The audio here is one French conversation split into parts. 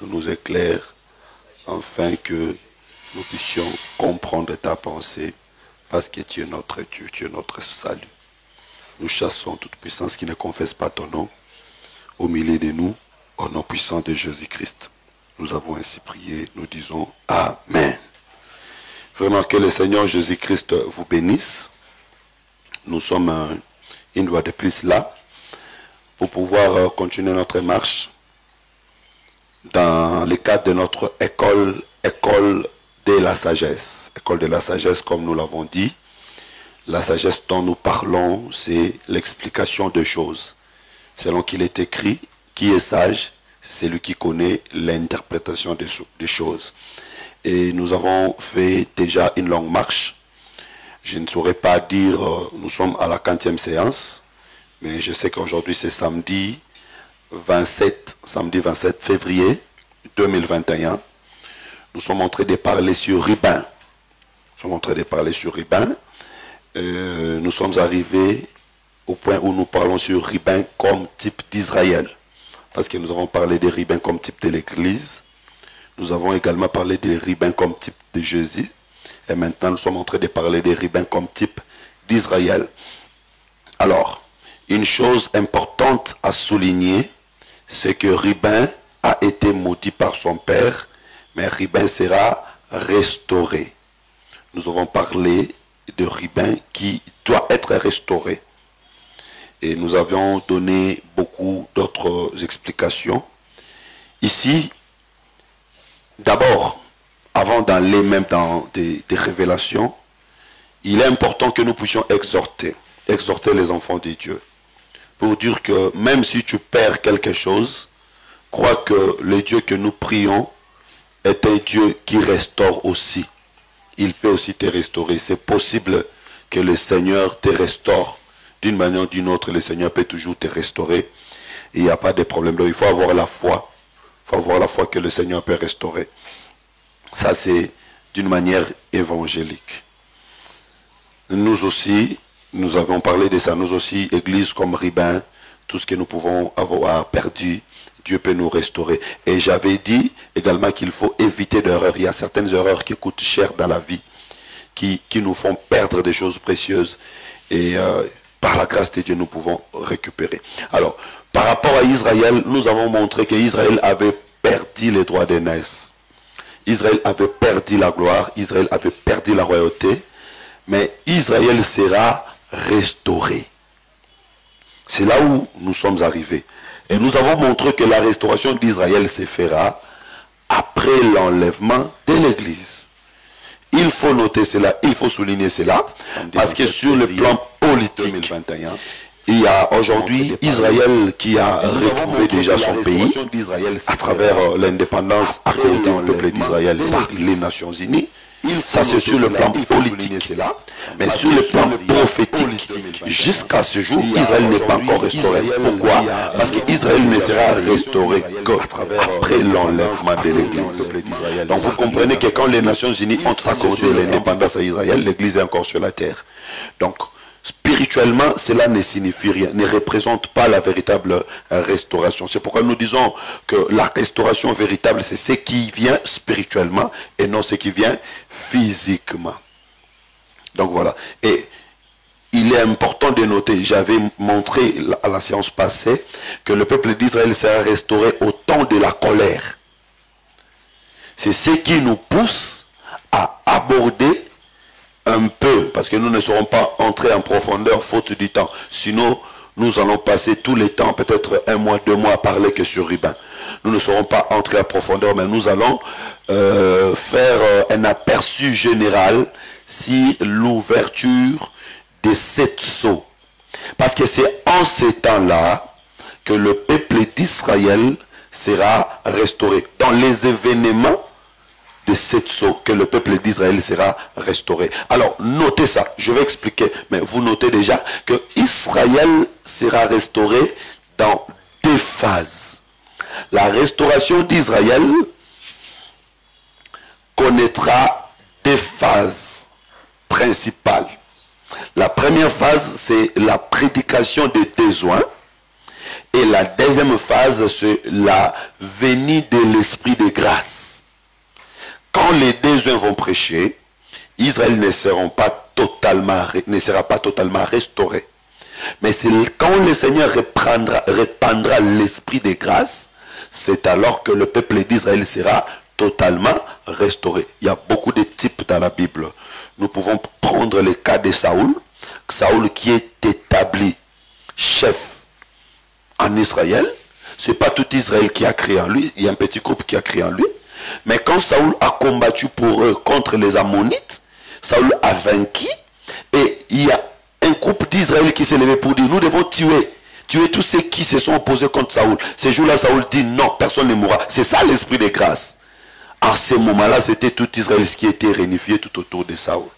nous éclaire, afin que nous puissions comprendre ta pensée, parce que tu es notre Dieu, tu es notre salut. Nous chassons toute puissance qui ne confesse pas ton nom au milieu de nous, au nom puissant de Jésus-Christ. Nous avons ainsi prié, nous disons Amen. Vraiment que le Seigneur Jésus-Christ vous bénisse. Nous sommes une fois de plus là pour pouvoir continuer notre marche dans le cadre de notre école de la sagesse. École de la sagesse, comme nous l'avons dit. La sagesse dont nous parlons, c'est l'explication de choses. Selon qu'il est écrit, qui est sage, c'est celui qui connaît l'interprétation des choses. Et nous avons fait déjà une longue marche. Je ne saurais pas dire, nous sommes à la 40e séance, mais je sais qu'aujourd'hui c'est samedi 27 février 2021. Nous sommes en train de parler sur Ribin. Nous sommes arrivés au point où nous parlons sur Ribin comme type d'Israël. Parce que nous avons parlé de Ribin comme type de l'Église. Nous avons également parlé de Ribin comme type de Jésus. Et maintenant, nous sommes en train de parler de Ribin comme type d'Israël. Alors, une chose importante à souligner, c'est que Ribin a été maudit par son père, mais Ribin sera restauré. Nous avons parlé de Ribin qui doit être restauré. Et nous avions donné beaucoup d'autres explications. Ici, d'abord, avant d'aller même dans des révélations, il est important que nous puissions exhorter les enfants de Dieu. Pour dire que même si tu perds quelque chose, crois que le Dieu que nous prions est un Dieu qui restaure aussi. Il peut aussi te restaurer. C'est possible que le Seigneur te restaure. D'une manière ou d'une autre, le Seigneur peut toujours te restaurer. Il n'y a pas de problème. Donc il faut avoir la foi. Il faut avoir la foi que le Seigneur peut restaurer. Ça, c'est d'une manière évangélique. Nous aussi, nous avons parlé de ça. Nous aussi, Église comme Ribin, tout ce que nous pouvons avoir perdu, Dieu peut nous restaurer. Et j'avais dit également qu'il faut éviter d'erreurs. Il y a certaines erreurs qui coûtent cher dans la vie, qui nous font perdre des choses précieuses. Et par la grâce de Dieu, nous pouvons récupérer. Alors, par rapport à Israël, nous avons montré qu'Israël avait perdu les droits d'aînesse. Israël avait perdu la gloire, Israël avait perdu la royauté, mais Israël sera restauré. C'est là où nous sommes arrivés. Et nous avons montré que la restauration d'Israël se fera après l'enlèvement de l'Église. Il faut noter cela, il faut souligner cela, parce que sur le plan politique, 2021, il y a aujourd'hui Israël qui a retrouvé déjà son pays à travers l'indépendance accordée au peuple d'Israël par les Nations Unies. Ça c'est sur le plan politique. Mais sur le plan prophétique, jusqu'à ce jour, Israël n'est pas encore restauré. Pourquoi? Parce qu'Israël ne sera restauré qu'après l'enlèvement de l'Église. Donc vous comprenez que quand les Nations Unies ont accordé l'indépendance à Israël, l'Église est encore sur la terre. Donc, spirituellement, cela ne signifie rien, ne représente pas la véritable restauration. C'est pourquoi nous disons que la restauration véritable, c'est ce qui vient spirituellement et non ce qui vient physiquement. Donc voilà. Et il est important de noter, j'avais montré à la séance passée, que le peuple d'Israël sera restauré au temps de la colère. C'est ce qui nous pousse à aborder un peu, parce que nous ne serons pas entrés en profondeur faute du temps. Sinon, nous allons passer tout le temps, peut-être 1 mois, 2 mois à parler que sur Ribin. Nous ne serons pas entrés en profondeur, mais nous allons faire un aperçu général sur l'ouverture des 7 sceaux. Parce que c'est en ces temps-là que le peuple d'Israël sera restauré. Dans les événements de 7 sceaux, que le peuple d'Israël sera restauré. Alors, notez ça, je vais expliquer, mais vous notez déjà que Israël sera restauré dans 2 phases. La restauration d'Israël connaîtra 2 phases principales. La première phase, c'est la prédication des besoins. Et la deuxième phase, c'est la venue de l'esprit de grâce. Quand les deux uns vont prêcher, Israël ne sera pas totalement restauré. Mais c'est quand le Seigneur répandra l'esprit de grâce, c'est alors que le peuple d'Israël sera totalement restauré. Il y a beaucoup de types dans la Bible. Nous pouvons prendre le cas de Saoul. Saoul qui est établi chef en Israël. Ce n'est pas tout Israël qui a créé en lui. Il y a un petit groupe qui a créé en lui. Mais quand Saoul a combattu pour eux contre les Ammonites, Saoul a vaincu. Et il y a un groupe d'Israël qui s'est levé pour dire, nous devons tuer tous ceux qui se sont opposés contre Saoul. Ces jours-là, Saoul dit, non, personne ne mourra. C'est ça l'esprit de grâce. En ce moment-là, c'était tout Israël qui était réunifié tout autour de Saoul.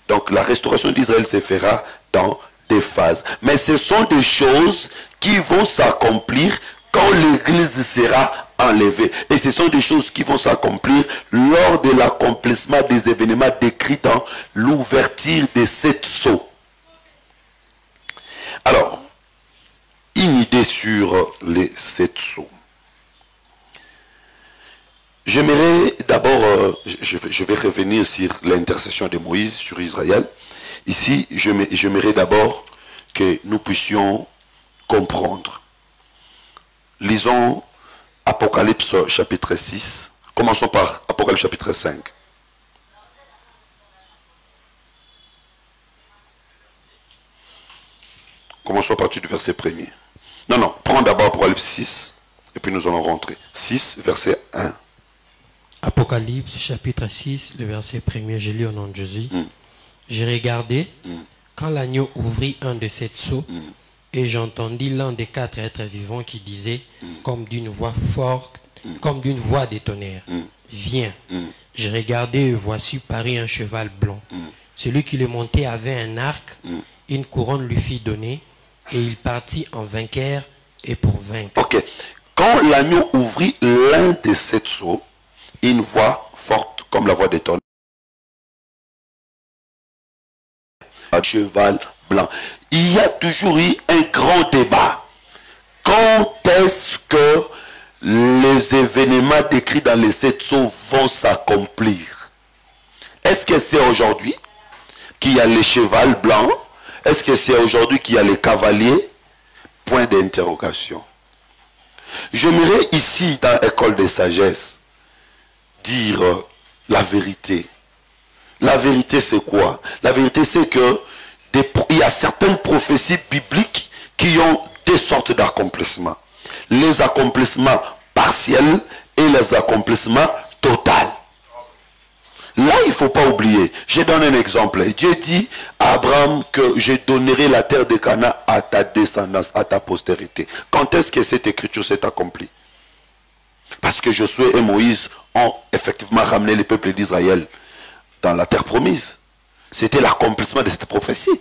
Donc la restauration d'Israël se fera dans des phases. Mais ce sont des choses qui vont s'accomplir quand l'Église sera enlevée. Et ce sont des choses qui vont s'accomplir lors de l'accomplissement des événements décrits dans l'ouverture des 7 sceaux. Alors, une idée sur les 7 sceaux. J'aimerais d'abord, je vais revenir sur l'intercession de Moïse sur Israël. Ici, j'aimerais d'abord que nous puissions comprendre. Lisons Apocalypse chapitre 6. Commençons par Apocalypse chapitre 5. Commençons à partir du verset 1er. Non, prends d'abord Apocalypse 6, et puis nous allons rentrer. 6, verset 1. Apocalypse chapitre 6, le verset 1er, je lis au nom de Jésus. J'ai regardé quand l'agneau ouvrit un de 7 sceaux, et j'entendis l'un des 4 êtres vivants qui disait, comme d'une voix forte, comme d'une voix des tonnerres, viens. J'ai regardé et voici parer un cheval blanc. Celui qui le montait avait un arc, une couronne lui fit donner, et il partit en vainqueur et pour vaincre. Ok. Quand l'agneau ouvrit l'un des 7 sceaux, une voix forte comme la voix des tonnerres, un cheval blanc. Il y a toujours eu un grand débat. Quand est-ce que les événements décrits dans les 7 sceaux vont s'accomplir? Est-ce que c'est aujourd'hui qu'il y a les chevals blancs? Est-ce que c'est aujourd'hui qu'il y a les cavaliers? Point d'interrogation. J'aimerais ici, dans l'école de sagesse, dire la vérité. La vérité, c'est quoi? La vérité, c'est que il y a certaines prophéties bibliques qui ont deux sortes d'accomplissements. Les accomplissements partiels et les accomplissements totaux. Là, il ne faut pas oublier. Je donne un exemple. Dieu dit à Abraham que je donnerai la terre de Canaan à ta descendance, à ta postérité. Quand est-ce que cette écriture s'est accomplie? Parce que Josué et Moïse ont effectivement ramené le peuple d'Israël dans la terre promise. C'était l'accomplissement de cette prophétie.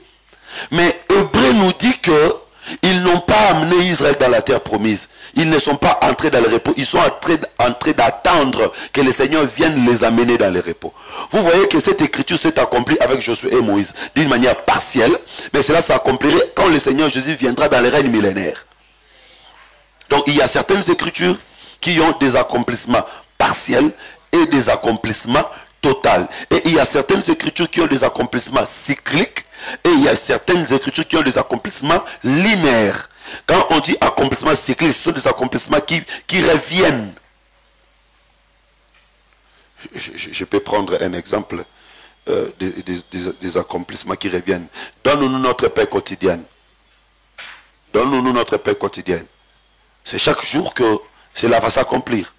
Mais Hébreu nous dit que ils n'ont pas amené Israël dans la terre promise. Ils ne sont pas entrés dans le repos. Ils sont en train d'attendre que le Seigneur vienne les amener dans le repos. Vous voyez que cette écriture s'est accomplie avec Josué et Moïse d'une manière partielle. Mais cela s'accomplirait quand le Seigneur Jésus viendra dans le règne millénaire. Donc il y a certaines écritures qui ont des accomplissements partiels et des accomplissements totaux. Et il y a certaines écritures qui ont des accomplissements cycliques. Et il y a certaines écritures qui ont des accomplissements linéaires. Quand on dit accomplissements cycliques, ce sont des accomplissements qui reviennent. Je peux prendre un exemple des accomplissements qui reviennent. Donne-nous notre paix quotidienne. Donne-nous notre paix quotidienne. C'est chaque jour que cela va s'accomplir.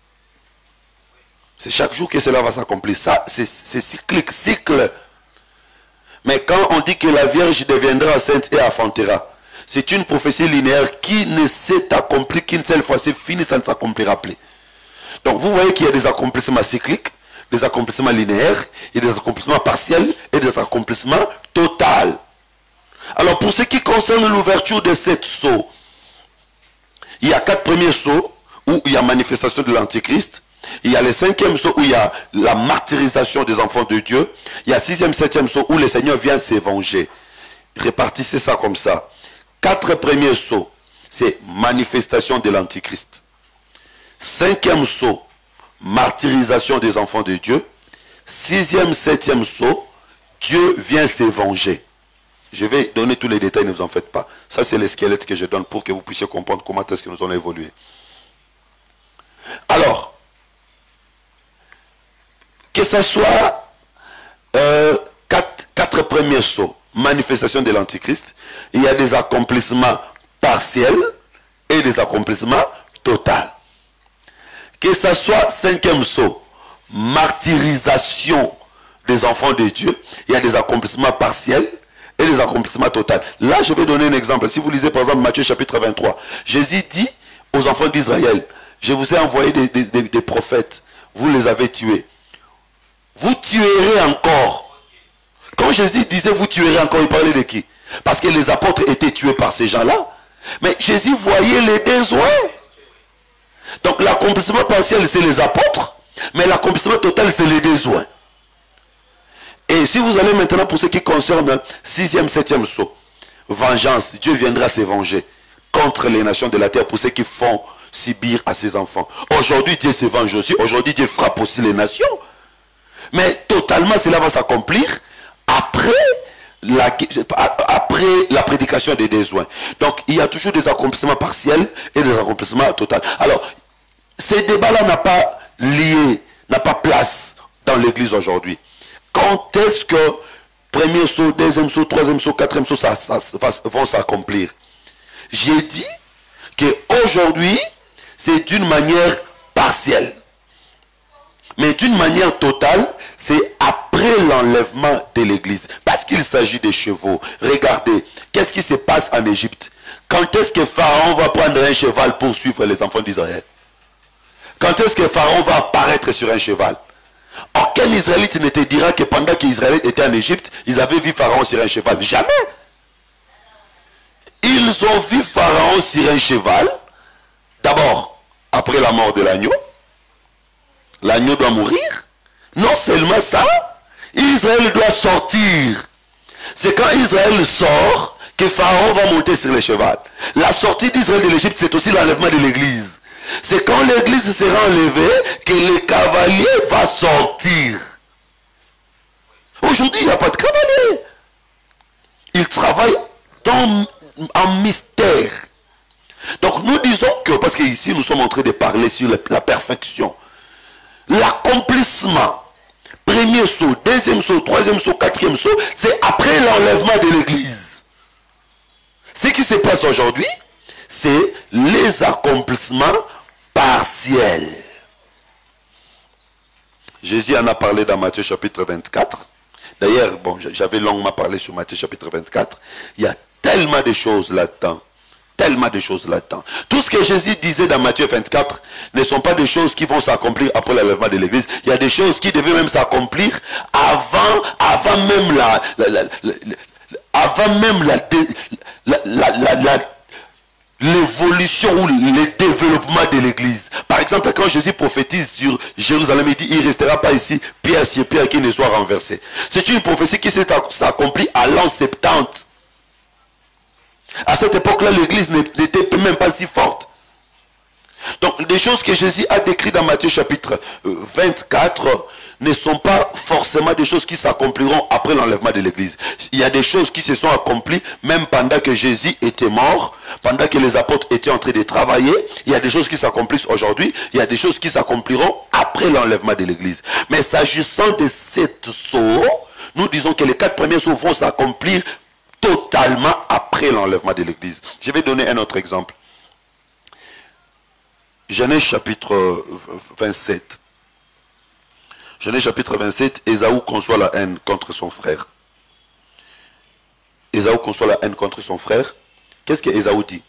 C'est chaque jour que cela va s'accomplir. Ça, c'est cyclique, cycle. Mais quand on dit que la Vierge deviendra sainte et enfantera, c'est une prophétie linéaire qui ne s'est accomplie qu'une seule fois. C'est fini, ça ne s'accomplira plus. Donc vous voyez qu'il y a des accomplissements cycliques, des accomplissements linéaires, et des accomplissements partiels et des accomplissements totaux. Alors pour ce qui concerne l'ouverture de 7 sceaux, il y a 4 premiers sceaux où il y a manifestation de l'Antichrist. Il y a le 5e sceau où il y a la martyrisation des enfants de Dieu. Il y a 6e, 7e sceau où le Seigneur vient se venger. Répartissez ça comme ça. 4 premiers sceaux, c'est manifestation de l'Antichrist. Cinquième sceau, martyrisation des enfants de Dieu. Sixième, septième sceau, Dieu vient se venger. Je vais donner tous les détails, ne vous en faites pas. Ça, c'est le squelette que je donne pour que vous puissiez comprendre comment est-ce que nous allons évoluer. Alors, que ce soit quatre premiers sceaux, manifestation de l'Antichrist, il y a des accomplissements partiels et des accomplissements totaux. Que ce soit cinquième sceau, martyrisation des enfants de Dieu, il y a des accomplissements partiels et des accomplissements totaux. Là, je vais donner un exemple. Si vous lisez par exemple Matthieu chapitre 23, Jésus dit aux enfants d'Israël, je vous ai envoyé des prophètes, vous les avez tués. Vous tuerez encore. Quand Jésus disait vous tuerez encore, il parlait de qui? Parce que les apôtres étaient tués par ces gens-là. Mais Jésus voyait les besoins. Donc l'accomplissement partiel, c'est les apôtres, mais l'accomplissement total, c'est les besoins. Et si vous allez maintenant pour ce qui concerne sixième, septième sceau, vengeance, Dieu viendra se venger contre les nations de la terre pour ceux qui font subir à ses enfants. Aujourd'hui, Dieu se venge aussi. Aujourd'hui, Dieu frappe aussi les nations. Mais totalement, cela va s'accomplir après la prédication des besoins. Donc, il y a toujours des accomplissements partiels et des accomplissements totaux. Alors, ces débats-là n'a pas place dans l'église aujourd'hui. Quand est-ce que premier saut, deuxième saut, troisième saut, quatrième saut, vont s'accomplir? J'ai dit qu'aujourd'hui, c'est d'une manière partielle. Mais d'une manière totale, c'est après l'enlèvement de l'église. Parce qu'il s'agit des chevaux. Regardez, qu'est-ce qui se passe en Égypte? Quand est-ce que Pharaon va prendre un cheval pour suivre les enfants d'Israël? Quand est-ce que Pharaon va apparaître sur un cheval? Aucun Israélite ne te dira que pendant qu'Israël était en Égypte, ils avaient vu Pharaon sur un cheval. Jamais. Ils ont vu Pharaon sur un cheval. D'abord, après la mort de l'agneau. L'agneau doit mourir. Non seulement ça, Israël doit sortir. C'est quand Israël sort que Pharaon va monter sur le cheval. La sortie d'Israël de l'Égypte, c'est aussi l'enlèvement de l'église. C'est quand l'église sera enlevée que le cavalier va sortir. Aujourd'hui, il n'y a pas de cavalier. Il travaille en mystère. Donc nous disons que, parce qu'ici nous sommes en train de parler sur la perfection, l'accomplissement, premier saut, deuxième saut, troisième saut, quatrième saut, c'est après l'enlèvement de l'église. Ce qui se passe aujourd'hui, c'est les accomplissements partiels. Jésus en a parlé dans Matthieu chapitre 24. D'ailleurs, bon, j'avais longuement parlé sur Matthieu chapitre 24. Il y a tellement de choses là-dedans. Tellement de choses là-dedans. Tout ce que Jésus disait dans Matthieu 24 ne sont pas des choses qui vont s'accomplir après l'enlèvement de l'église. Il y a des choses qui devaient même s'accomplir avant même l'évolution ou le développement de l'église. Par exemple, quand Jésus prophétise sur Jérusalem, il dit, il ne restera pas ici, pierre sur pierre qui ne soit renversé. C'est une prophétie qui s'est accomplie à l'an 70. À cette époque-là, l'église n'était même pas si forte. Donc, des choses que Jésus a décrites dans Matthieu chapitre 24 ne sont pas forcément des choses qui s'accompliront après l'enlèvement de l'église. Il y a des choses qui se sont accomplies même pendant que Jésus était mort, pendant que les apôtres étaient en train de travailler. Il y a des choses qui s'accomplissent aujourd'hui. Il y a des choses qui s'accompliront après l'enlèvement de l'église. Mais s'agissant de cette sceau, nous disons que les 4 premiers sceaux vont s'accomplir totalement après l'enlèvement de l'église. Je vais donner un autre exemple. Genèse chapitre 27. Genèse chapitre 27, Ésaü conçoit la haine contre son frère. Ésaü conçoit la haine contre son frère. Qu'est-ce que Ésaü dit?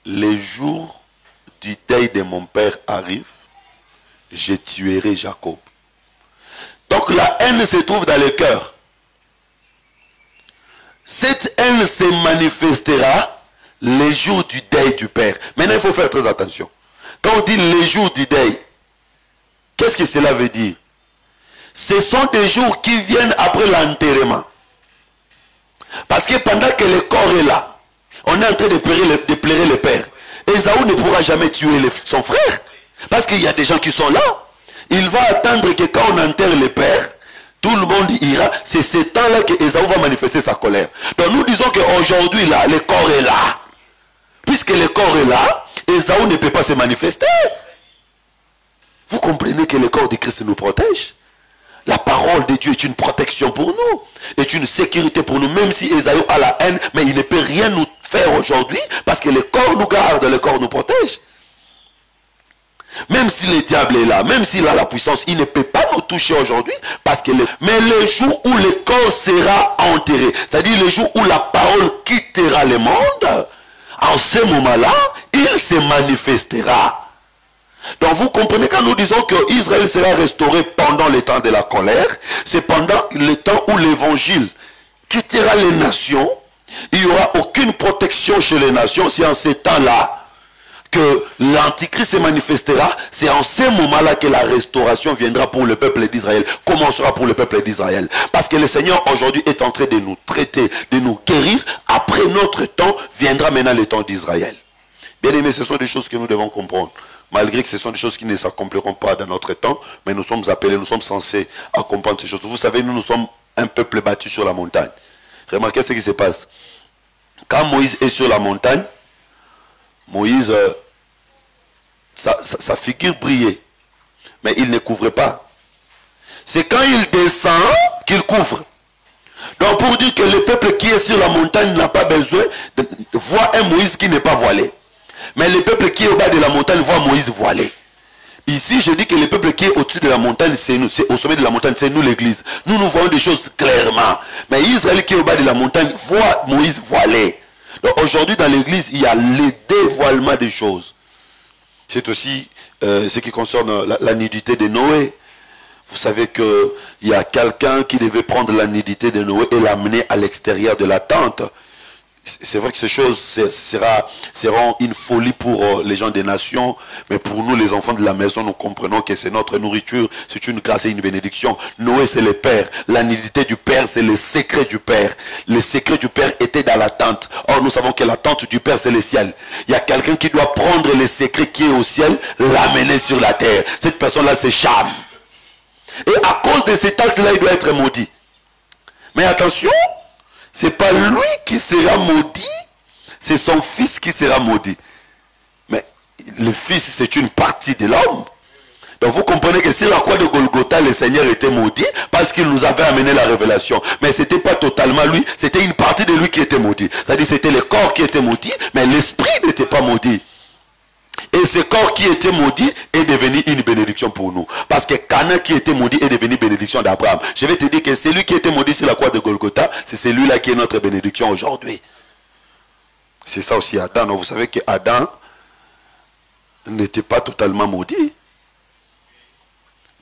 Les jours du deuil de mon père arrivent, je tuerai Jacob. Donc la haine se trouve dans le cœur. Cette haine se manifestera les jours du deuil du père. Maintenant, il faut faire très attention. Quand on dit les jours du deuil, qu'est-ce que cela veut dire? Ce sont des jours qui viennent après l'enterrement. Parce que pendant que le corps est là, On est en train de plairer le père. Ésaü ne pourra jamais tuer son frère. Parce qu'il y a des gens qui sont là. Il va attendre que quand on enterre le père, tout le monde ira. C'est ce temps-là que Ésaü va manifester sa colère. Donc nous disons qu'aujourd'hui, là, le corps est là. Puisque le corps est là, Ésaü ne peut pas se manifester. Vous comprenez que le corps de Christ nous protège. La parole de Dieu est une protection pour nous, est une sécurité pour nous, même si Ésaü a la haine, mais il ne peut rien nous faire aujourd'hui, parce que le corps nous garde, le corps nous protège. Même si le diable est là, même s'il a la puissance, il ne peut pas nous toucher aujourd'hui, parce que mais le jour où le corps sera enterré, c'est-à-dire le jour où la parole quittera le monde, en ce moment-là, il se manifestera. Donc vous comprenez, quand nous disons que Israël sera restauré pendant le temps de la colère, c'est pendant le temps où l'évangile quittera les nations, il n'y aura aucune protection chez les nations. C'est en ces temps-là que l'Antichrist se manifestera. C'est en ce moment-là que la restauration viendra pour le peuple d'Israël, commencera pour le peuple d'Israël. Parce que le Seigneur aujourd'hui est en train de nous traiter, de nous guérir. Après notre temps, viendra maintenant le temps d'Israël. Bien aimés, ce sont des choses que nous devons comprendre. Malgré que ce sont des choses qui ne s'accompliront pas dans notre temps, mais nous sommes appelés, nous sommes censés à comprendre ces choses. Vous savez, nous sommes un peuple bâti sur la montagne. Remarquez ce qui se passe. Quand Moïse est sur la montagne, Moïse, sa figure brillait, mais il ne couvrait pas. C'est quand il descend qu'il couvre. Donc pour dire que le peuple qui est sur la montagne n'a pas besoin de voir un Moïse qui n'est pas voilé. Mais le peuple qui est au bas de la montagne voit Moïse voilé. Ici, je dis que le peuple qui est au-dessus de la montagne, c'est nous. C'est au sommet de la montagne, c'est nous l'église. Nous voyons des choses clairement. Mais Israël qui est au bas de la montagne voit Moïse voilé. Donc aujourd'hui, dans l'église, il y a le dévoilement des choses. C'est aussi ce qui concerne la nudité de Noé. Vous savez qu'il y a quelqu'un qui devait prendre la nudité de Noé et l'amener à l'extérieur de la tente. C'est vrai que ces choses seront une folie pour les gens des nations, mais pour nous les enfants de la maison, nous comprenons que c'est notre nourriture, c'est une grâce et une bénédiction. Noé c'est le Père, la nudité du Père c'est le secret du Père. Le secret du Père était dans la tente. Or nous savons que la tente du Père c'est le ciel. Il y a quelqu'un qui doit prendre le secret qui est au ciel, l'amener sur la terre. Cette personne-là c'est Cham. Et à cause de cet acte-là, il doit être maudit. Mais attention, c'est pas lui qui sera maudit, c'est son fils qui sera maudit. Mais le fils, c'est une partie de l'homme. Donc vous comprenez que sur la croix de Golgotha, le Seigneur était maudit parce qu'il nous avait amené la révélation. Mais ce n'était pas totalement lui, c'était une partie de lui qui était maudit. C'est-à-dire c'était le corps qui était maudit, mais l'esprit n'était pas maudit. Et ce corps qui était maudit est devenu une bénédiction pour nous. Parce que Canaan qui était maudit est devenu bénédiction d'Abraham. Je vais te dire que celui qui était maudit sur la croix de Golgotha, c'est celui-là qui est notre bénédiction aujourd'hui. C'est ça aussi Adam. Donc vous savez que Adam n'était pas totalement maudit.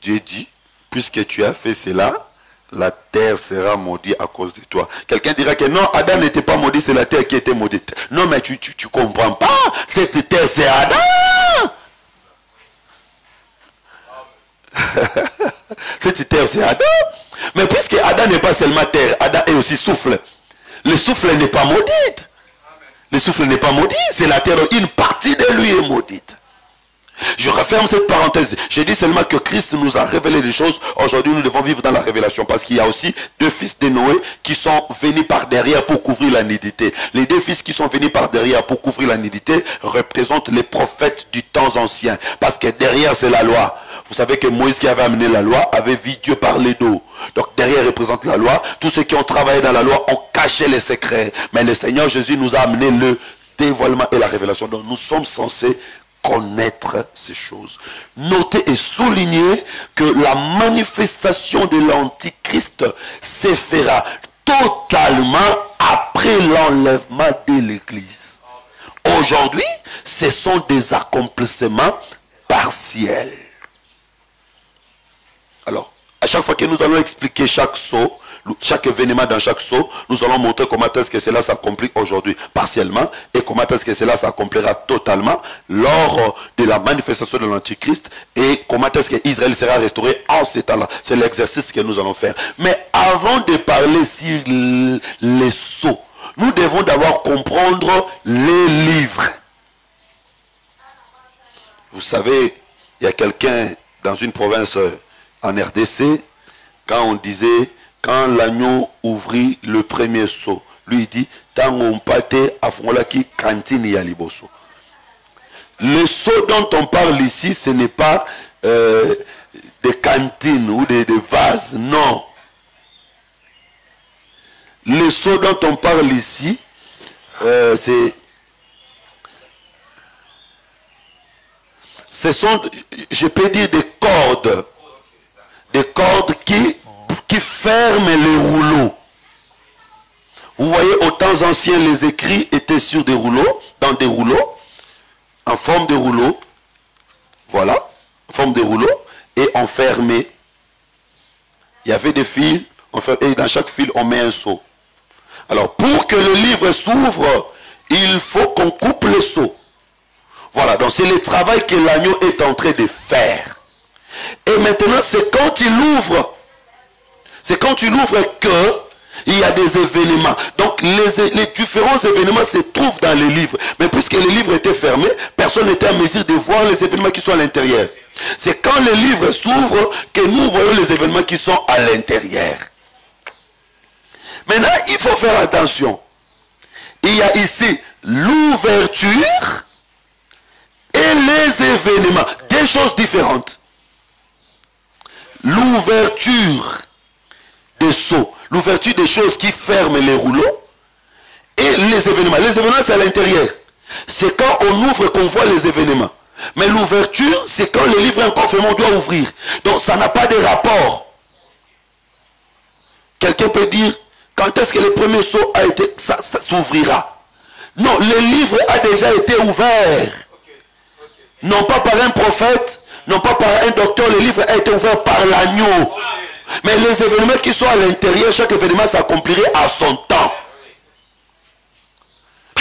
Dieu dit, puisque tu as fait cela, la terre sera maudite à cause de toi. Quelqu'un dira que non, Adam n'était pas maudit, c'est la terre qui était maudite. Non, mais tu comprends pas. Cette terre, c'est Adam. Cette terre, c'est Adam. Mais puisque Adam n'est pas seulement terre, Adam est aussi souffle. Le souffle n'est pas maudit. Le souffle n'est pas maudit, c'est la terre. Une partie de lui est maudite. Je referme cette parenthèse. Je dis seulement que Christ nous a révélé des choses. Aujourd'hui, nous devons vivre dans la révélation. Parce qu'il y a aussi deux fils de Noé qui sont venus par derrière pour couvrir la nudité. Les deux fils qui sont venus par derrière pour couvrir la nudité représentent les prophètes du temps ancien. Parce que derrière, c'est la loi. Vous savez que Moïse qui avait amené la loi avait vu Dieu parler d'eau. Donc derrière représente la loi. Tous ceux qui ont travaillé dans la loi ont caché les secrets. Mais le Seigneur Jésus nous a amené le dévoilement et la révélation. Donc nous sommes censés connaître ces choses. Notez et soulignez que la manifestation de l'Antichrist se fera totalement après l'enlèvement de l'Église. Aujourd'hui, ce sont des accomplissements partiels. Alors, à chaque fois que nous allons expliquer chaque saut, chaque événement dans chaque saut, nous allons montrer comment est-ce que cela s'accomplit aujourd'hui partiellement et comment est-ce que cela s'accomplira totalement lors de la manifestation de l'Antichrist et comment est-ce que Israël sera restauré en ces temps-là. C'est l'exercice que nous allons faire. Mais avant de parler sur les sauts, nous devons d'abord comprendre les livres. Vous savez, il y a quelqu'un dans une province en RDC, quand on disait, quand l'agneau ouvrit le premier seau, lui il dit, tant on pâté à qui cantine y a liboso. Le seau dont on parle ici, ce n'est pas des cantines ou des vases, non. Le seau dont on parle ici, ce sont, je peux dire, des cordes qui ferment les rouleaux. Vous voyez, aux temps anciens, les écrits étaient sur des rouleaux, dans des rouleaux, en forme de rouleau, voilà, en forme de rouleau, et enfermé. Il y avait des fils, et dans chaque fil, on met un seau. Alors, pour que le livre s'ouvre, il faut qu'on coupe le seau. Voilà, donc c'est le travail que l'agneau est en train de faire. Et maintenant, c'est quand il ouvre que il y a des événements. Donc, les différents événements se trouvent dans les livres. Mais puisque les livres étaient fermés, personne n'était en mesure de voir les événements qui sont à l'intérieur. C'est quand les livres s'ouvrent que nous voyons les événements qui sont à l'intérieur. Maintenant, il faut faire attention. Il y a ici l'ouverture et les événements. Des choses différentes. L'ouverture des seaux. L'ouverture des choses qui ferment les rouleaux. Et les événements. Les événements, c'est à l'intérieur. C'est quand on ouvre qu'on voit les événements. Mais l'ouverture, c'est quand le livre est encore fermé, on doit ouvrir. Donc, ça n'a pas de rapport. Quelqu'un peut dire, quand est-ce que le premier seau a été, ça s'ouvrira? Non, le livre a déjà été ouvert. Non pas par un prophète, non pas par un docteur, le livre a été ouvert par l'agneau. Mais les événements qui sont à l'intérieur, chaque événement s'accomplirait à son temps.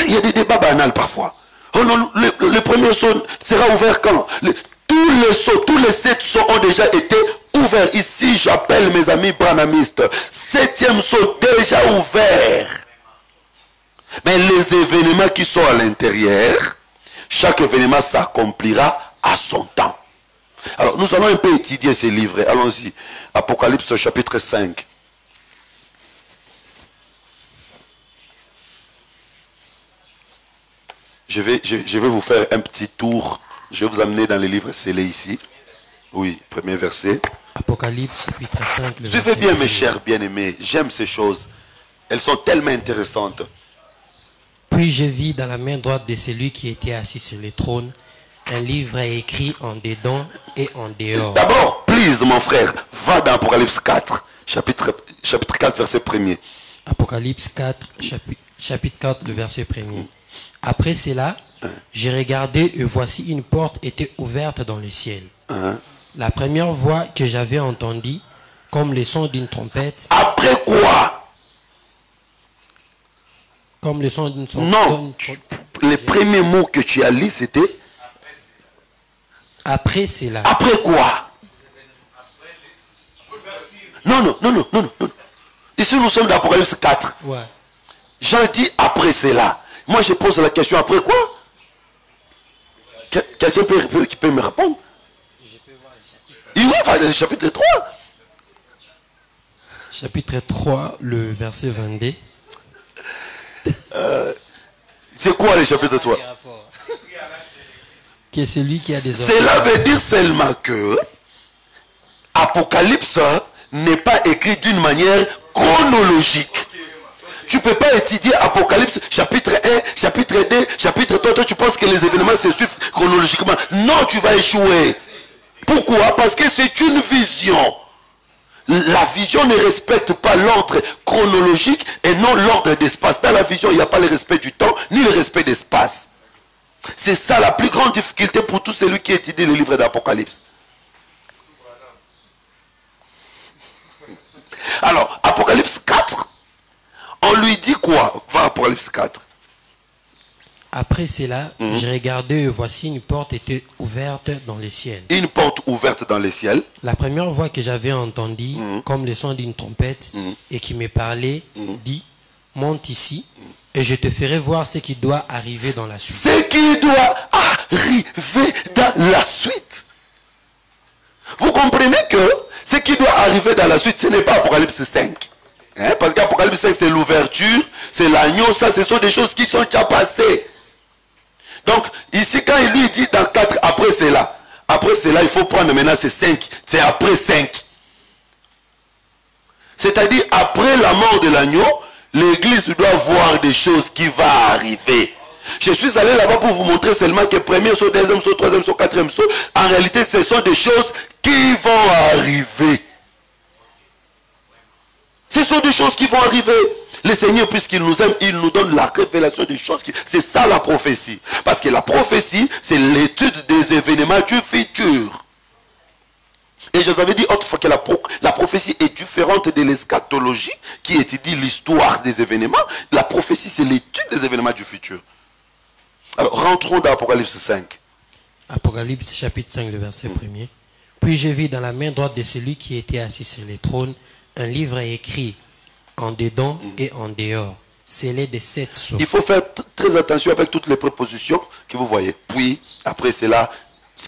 Il y a des débats banals parfois. Oh non, le premier seau sera ouvert quand? Tous les seaux, tous les 7 seaux ont déjà été ouverts. Ici, j'appelle mes amis branhamistes. 7e seau déjà ouvert. Mais les événements qui sont à l'intérieur, chaque événement s'accomplira à son temps. Alors, nous allons un peu étudier ces livres. Allons-y. Apocalypse chapitre 5. Je vais vous faire un petit tour. Je vais vous amener dans les livres scellés ici. Oui, premier verset. Apocalypse chapitre 5. Suivez bien mes chers bien-aimés. J'aime ces choses. Elles sont tellement intéressantes. Puis je vis dans la main droite de celui qui était assis sur le trône un livre écrit en dedans et en dehors. D'abord, please mon frère, va dans Apocalypse 4, chapitre 4, verset 1er. Apocalypse 4, chapitre 4, le verset 1er. Après cela, j'ai regardé et voici une porte était ouverte dans le ciel. La première voix que j'avais entendue, comme le son d'une trompette. Après quoi? Comme le son d'une trompette. Non, les premiers mots que tu as lus, c'était après cela. Après quoi? Non. Ici, nous sommes dans Apocalypse 4. Ouais. Jean dit après cela. Moi, je pose la question, après quoi? Quelqu'un peut me répondre? Oui, le chapitre 3. Chapitre 3, le verset 22. C'est quoi le chapitre 3? Qui est celui qui a des oreilles. Cela veut dire seulement que Apocalypse n'est pas écrit d'une manière chronologique. Tu ne peux pas étudier Apocalypse chapitre 1, chapitre 2, chapitre 3. Toi, tu penses que les événements se suivent chronologiquement. Non, tu vas échouer. Pourquoi? Parce que c'est une vision. La vision ne respecte pas l'ordre chronologique et non l'ordre d'espace. Dans la vision, il n'y a pas le respect du temps ni le respect d'espace. C'est ça la plus grande difficulté pour tout celui qui étudie le livre d'Apocalypse. Alors, Apocalypse 4, on lui dit quoi? Va Apocalypse 4. Après cela, j'ai regardé et voici une porte était ouverte dans le ciel. Une porte ouverte dans le ciel. La première voix que j'avais entendue, comme le son d'une trompette, et qui me parlait, dit, monte ici, Et je te ferai voir ce qui doit arriver dans la suite. Ce qui doit arriver dans la suite. Vous comprenez que ce qui doit arriver dans la suite, ce n'est pas Apocalypse 5. Hein? Parce qu'Apocalypse 5, c'est l'ouverture, c'est l'agneau, ça, ce sont des choses qui sont déjà passées. Donc, ici, quand il lui dit dans 4, après cela, il faut prendre maintenant ces 5. C'est après 5. C'est-à-dire, après la mort de l'agneau, l'église doit voir des choses qui vont arriver. Je suis allé là-bas pour vous montrer seulement que premier saut, deuxième saut, troisième saut, quatrième saut, en réalité, ce sont des choses qui vont arriver. Ce sont des choses qui vont arriver. Le Seigneur, puisqu'il nous aime, il nous donne la révélation des choses. C'est ça la prophétie. Parce que la prophétie, c'est l'étude des événements du futur. Et je vous avais dit autrefois que la prophétie est différente de l'eschatologie qui étudie l'histoire des événements. La prophétie, c'est l'étude des événements du futur. Alors, rentrons dans Apocalypse 5. Apocalypse chapitre 5, le verset 1er. Puis je vis dans la main droite de celui qui était assis sur le trône un livre écrit en dedans et en dehors, scellé de 7 sceaux. Il faut faire très attention avec toutes les prépositions que vous voyez. Puis, après cela,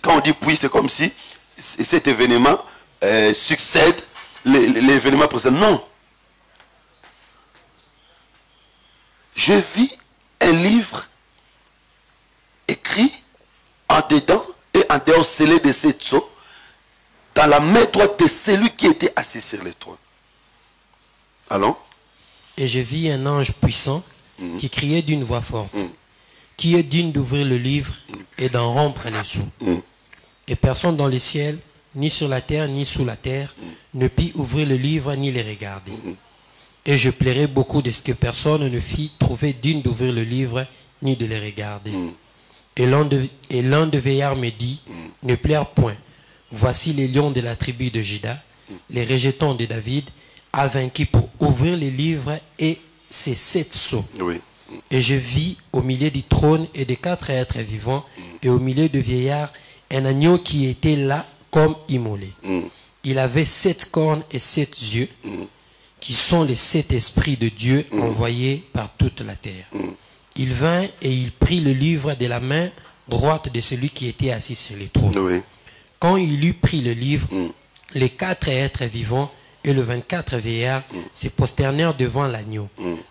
quand on dit puis, c'est comme si cet événement succède l'événement précédent. Non. Je vis un livre écrit en dedans et en dehors, scellé de 7 sceaux, dans la main droite de celui qui était assis sur le trône. Allons. Et je vis un ange puissant qui criait d'une voix forte, qui est digne d'ouvrir le livre et d'en rompre les sceaux. Et personne dans le ciel, ni sur la terre, ni sous la terre, ne put ouvrir le livre ni les regarder. Et je plairais beaucoup de ce que personne ne fit trouver digne d'ouvrir le livre ni de les regarder. Et l'un de veillards me dit, ne pleure point. Voici les lions de la tribu de Juda, les rejetons de David, a vaincu pour ouvrir les livres et ses 7 sceaux. Oui. Et je vis au milieu du trône et des 4 êtres vivants et au milieu de vieillards un agneau qui était là comme immolé. Il avait 7 cornes et 7 yeux qui sont les 7 esprits de Dieu envoyés par toute la terre. Il vint et il prit le livre de la main droite de celui qui était assis sur le trône. Oui. Quand il eut pris le livre, les 4 êtres vivants et le 24 vieillards se prosternèrent devant l'agneau,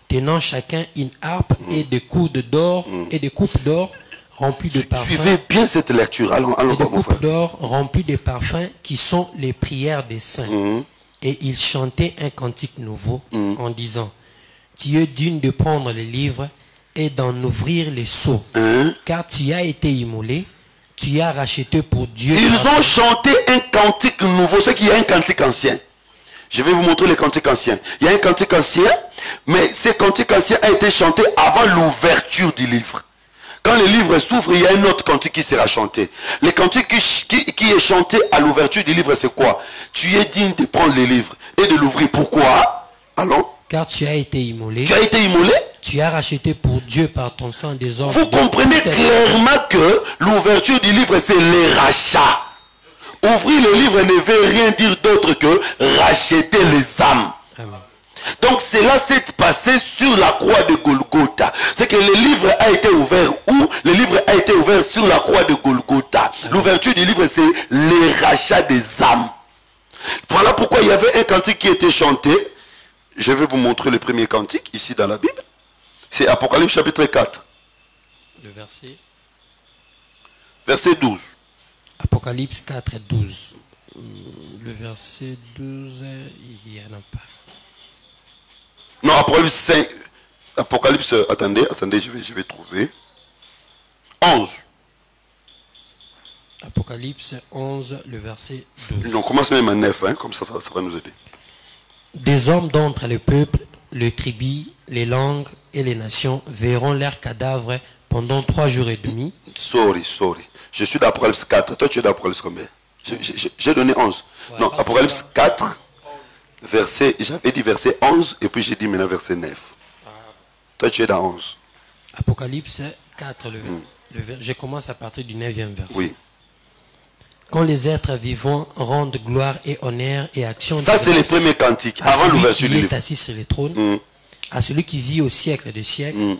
tenant chacun une harpe et des coudes d'or et des coupes d'or remplies de parfums. Suivez bien cette lecture. Allons, et des coupes d'or remplies de parfums qui sont les prières des saints. Et il chantait un cantique nouveau en disant, tu es digne de prendre les livres et d'en ouvrir les sceaux, car tu as été immolé, tu as racheté pour Dieu. Ils ont chanté un cantique nouveau, ce qui est un cantique ancien. Je vais vous montrer les cantiques anciens. Il y a un cantique ancien, mais ce cantique ancien a été chanté avant l'ouverture du livre. Quand le livre s'ouvre, il y a un autre cantique qui sera chanté. Le cantique qui est chanté à l'ouverture du livre, c'est quoi? Tu es digne de prendre le livre et de l'ouvrir. Pourquoi? Allons. Car tu as été immolé. Tu as été immolé? Tu as racheté pour Dieu par ton sang des hommes. Vous comprenez clairement que l'ouverture du livre, c'est le rachat. Ouvrir le livre ne veut rien dire d'autre que racheter les âmes. Amen. Donc cela s'est passé sur la croix de Golgotha. C'est que le livre a été ouvert où? Le livre a été ouvert sur la croix de Golgotha. L'ouverture du livre, c'est le rachat des âmes. Voilà pourquoi il y avait un cantique qui était chanté. Je vais vous montrer le premier cantique ici dans la Bible. C'est Apocalypse chapitre 4. Le verset. Verset 12. Apocalypse 4 et 12. Le verset 12, il n'y en a pas. Non, Apocalypse 5. Apocalypse, attendez, je vais trouver. 11. Apocalypse 11, le verset 12. On commence même à 9, hein, comme ça va nous aider. Des hommes d'entre le peuple, le tribus, les langues et les nations verront leurs cadavres pendant 3 jours et demi. Sorry. Je suis d'Apocalypse 4. Toi, tu es d'Apocalypse combien? J'ai donné 11. Ouais, non, Apocalypse 4, j'avais dit verset 11, et puis j'ai dit maintenant verset 9. Toi, tu es dans 11. Apocalypse 4, je commence à partir du 9e verset. Oui. Quand les êtres vivants rendent gloire et honneur et action. Ça, c'est le premier cantique, avant l'ouverture du livre. Qui est assis sur le trône, à celui qui vit au siècle des siècles.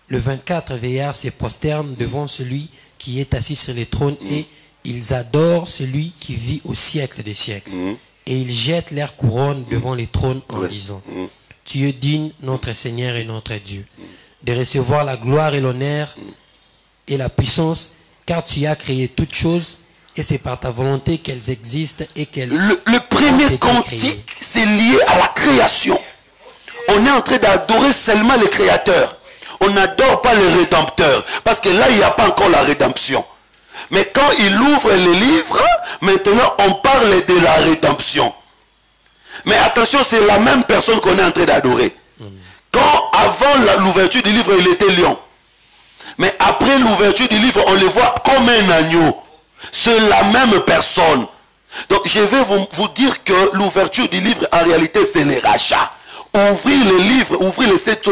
Le 24 vieillards se prosternent devant celui qui est assis sur le trône et ils adorent celui qui vit au siècle des siècles. Et ils jettent leurs couronnes devant les trônes en disant, tu es digne, notre Seigneur et notre Dieu, de recevoir la gloire et l'honneur et la puissance, car tu as créé toutes choses et c'est par ta volonté qu'elles existent et qu'elles Le premier cantique, c'est lié à la création. On est en train d'adorer seulement le Créateur. On n'adore pas le Rédempteur. Parce que là, il n'y a pas encore la rédemption. Mais quand il ouvre les livres, maintenant, on parle de la rédemption. Mais attention, c'est la même personne qu'on est en train d'adorer. Quand, avant l'ouverture du livre, il était lion. Mais après l'ouverture du livre, on le voit comme un agneau. C'est la même personne. Donc, je vais vous dire que l'ouverture du livre, en réalité, c'est le rachat. Ouvrir le livre, ouvrir les sept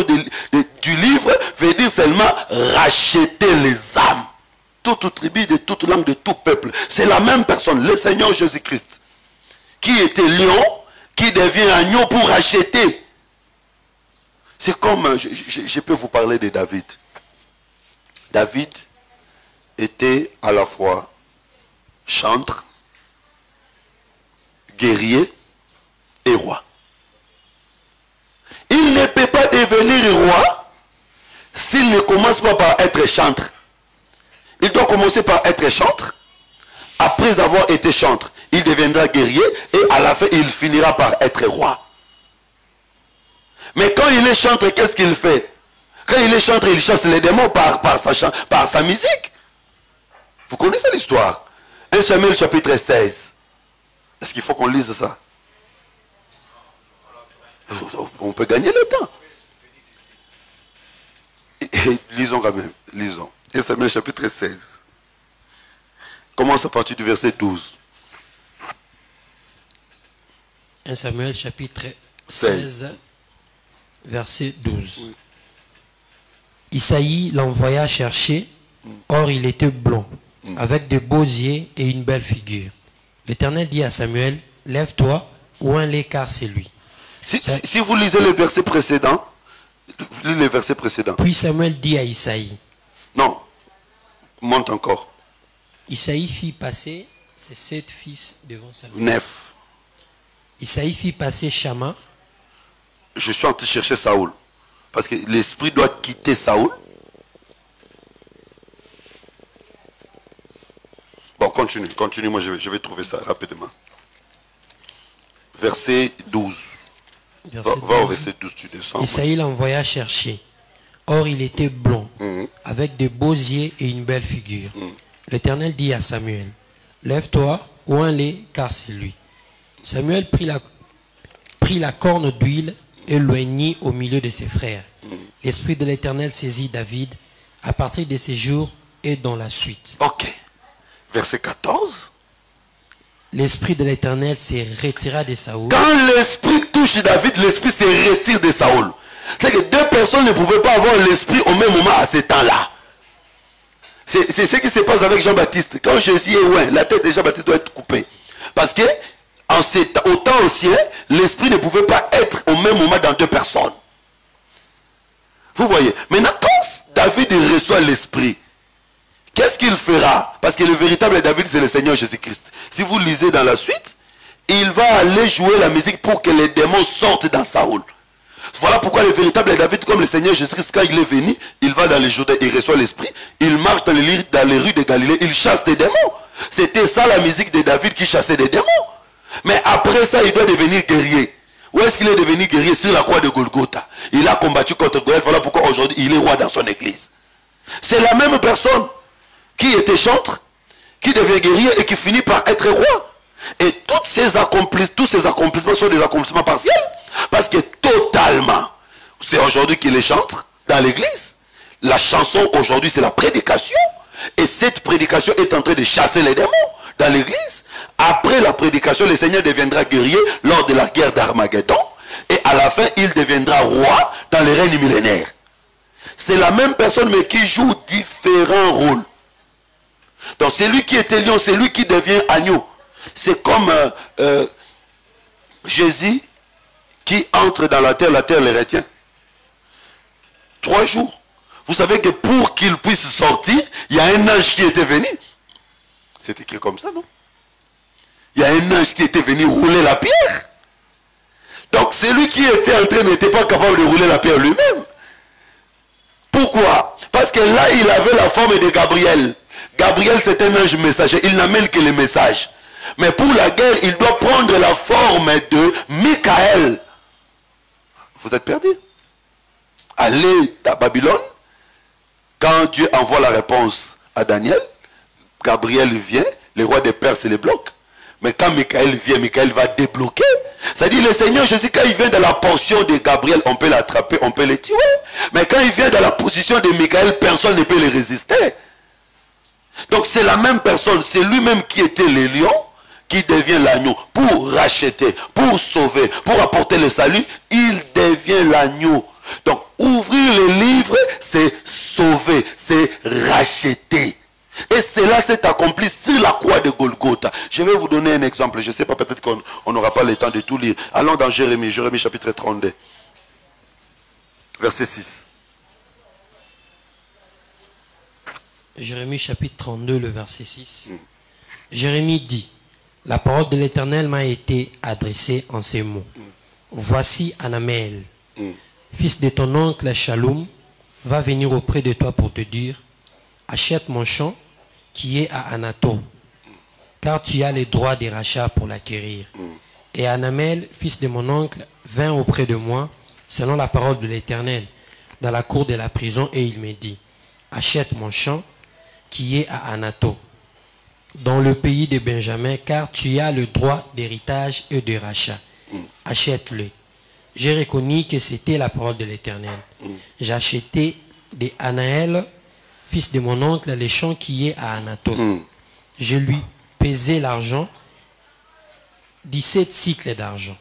du livre, veut dire seulement racheter les âmes. Toute tribu, de toute langue, de tout peuple. C'est la même personne, le Seigneur Jésus-Christ, qui était lion, qui devient agneau pour racheter. C'est comme, je peux vous parler de David. David était à la fois chantre, guerrier et roi. Il ne peut pas devenir roi s'il ne commence pas par être chantre. Il doit commencer par être chantre. Après avoir été chantre, il deviendra guerrier et à la fin, il finira par être roi. Mais quand il est chantre, qu'est-ce qu'il fait? Quand il est chantre, il chasse les démons par sa musique. Vous connaissez l'histoire. 1 Samuel chapitre 16. Est-ce qu'il faut qu'on lise ça? On peut gagner le temps. Et lisons quand même. Lisons. 1 Samuel chapitre 16. Commence à partir du verset 12. 1 Samuel chapitre 16, verset 12. Isaïe l'envoya chercher, or il était blond, avec de beaux yeux et une belle figure. L'Éternel dit à Samuel, lève-toi, oins-les car c'est lui. Si vous lisez le verset précédent, lisez le verset précédent. Puis Samuel dit à Isaïe. Non, monte encore. Isaïe fit passer ses 7 fils devant Samuel. 9. Isaïe fit passer Shama. Je suis en train de chercher Saoul. Parce que l'esprit doit quitter Saoul. Bon, continue, moi je vais trouver ça rapidement. Verset 12. Va au verset 12, tu descends. Isaïe l'envoya chercher. Or il était blond, avec de beaux yeux et une belle figure. L'Éternel dit à Samuel, lève-toi, oins-les, car c'est lui. Samuel prit la corne d'huile et l'oignit au milieu de ses frères. L'Esprit de l'Éternel saisit David à partir de ces jours et dans la suite. Ok. Verset 14. L'Esprit de l'Éternel se retira de Saoul. Quand l'Esprit touche David, l'Esprit se retire de Saoul. C'est que deux personnes ne pouvaient pas avoir l'Esprit au même moment à ce temps-là. C'est ce qui se passe avec Jean-Baptiste. Quand Jésus est loin, la tête de Jean-Baptiste doit être coupée. Parce que au temps ancien, l'Esprit ne pouvait pas être au même moment dans deux personnes. Vous voyez. Maintenant, quand David reçoit l'Esprit, qu'est-ce qu'il fera? Parce que le véritable David, c'est le Seigneur Jésus-Christ. Si vous lisez dans la suite, il va aller jouer la musique pour que les démons sortent dans Saoul. Voilà pourquoi le véritable David, comme le Seigneur Jésus-Christ, quand il est venu, il va dans les Jourdains, il reçoit l'Esprit, il marche dans les rues de Galilée, il chasse des démons. C'était ça la musique de David qui chassait des démons. Mais après ça, il doit devenir guerrier. Où est-ce qu'il est devenu guerrier? Sur la croix de Golgotha. Il a combattu contre Goliath. Voilà pourquoi aujourd'hui, il est roi dans son église. C'est la même personne qui était chantre, qui devient guerrier et qui finit par être roi. Et tous ces accomplissements sont des accomplissements partiels. Parce que totalement, c'est aujourd'hui qu'il est chantre dans l'église. La chanson aujourd'hui, c'est la prédication. Et cette prédication est en train de chasser les démons dans l'église. Après la prédication, le Seigneur deviendra guerrier lors de la guerre d'Armageddon. Et à la fin, il deviendra roi dans le règne millénaire. C'est la même personne, mais qui joue différents rôles. Donc, c'est lui qui était lion, c'est lui qui devient agneau. C'est comme Jésus qui entre dans la terre le retient. 3 jours. Vous savez que pour qu'il puisse sortir, il y a un ange qui était venu. C'est écrit comme ça, non? Il y a un ange qui était venu rouler la pierre. Donc celui qui était en train n'était pas capable de rouler la pierre lui-même. Pourquoi? Parce que là, il avait la forme de Gabriel. Gabriel, c'est un ange messager. Il n'amène que les messages. Mais pour la guerre, il doit prendre la forme de Michael. Vous êtes perdu. Allez à Babylone. Quand Dieu envoie la réponse à Daniel, Gabriel vient, le roi des Perses les bloque. Mais quand Michael vient, Michael va débloquer. C'est-à-dire le Seigneur Jésus, quand il vient dans la portion de Gabriel, on peut l'attraper, on peut le tuer. Mais quand il vient dans la position de Michael, personne ne peut le résister. Donc c'est la même personne, c'est lui-même qui était le lion, qui devient l'agneau pour racheter, pour sauver, pour apporter le salut. Il devient l'agneau. Donc ouvrir le livre, c'est sauver, c'est racheter. Et cela s'est accompli sur la croix de Golgotha. Je vais vous donner un exemple. Je ne sais pas, peut-être qu'on n'aura pas le temps de tout lire. Allons dans Jérémie, Jérémie chapitre 32. Verset 6. Jérémie chapitre 32, le verset 6. Jérémie dit, la parole de l'Éternel m'a été adressée en ces mots. Voici Anamel, fils de ton oncle Shalom, va venir auprès de toi pour te dire, achète mon champ qui est à Anato, car tu as les droits des rachats pour l'acquérir. Et Anamel, fils de mon oncle, vint auprès de moi, selon la parole de l'Éternel, dans la cour de la prison, et il me dit, achète mon champ qui est à Anato, dans le pays de Benjamin, car tu as le droit d'héritage et de rachat. Achète-le. J'ai reconnu que c'était la parole de l'Éternel. J'ai acheté de Anaël, fils de mon oncle, les champs qui est à Anato. Je lui pesai l'argent, 17 cycles d'argent.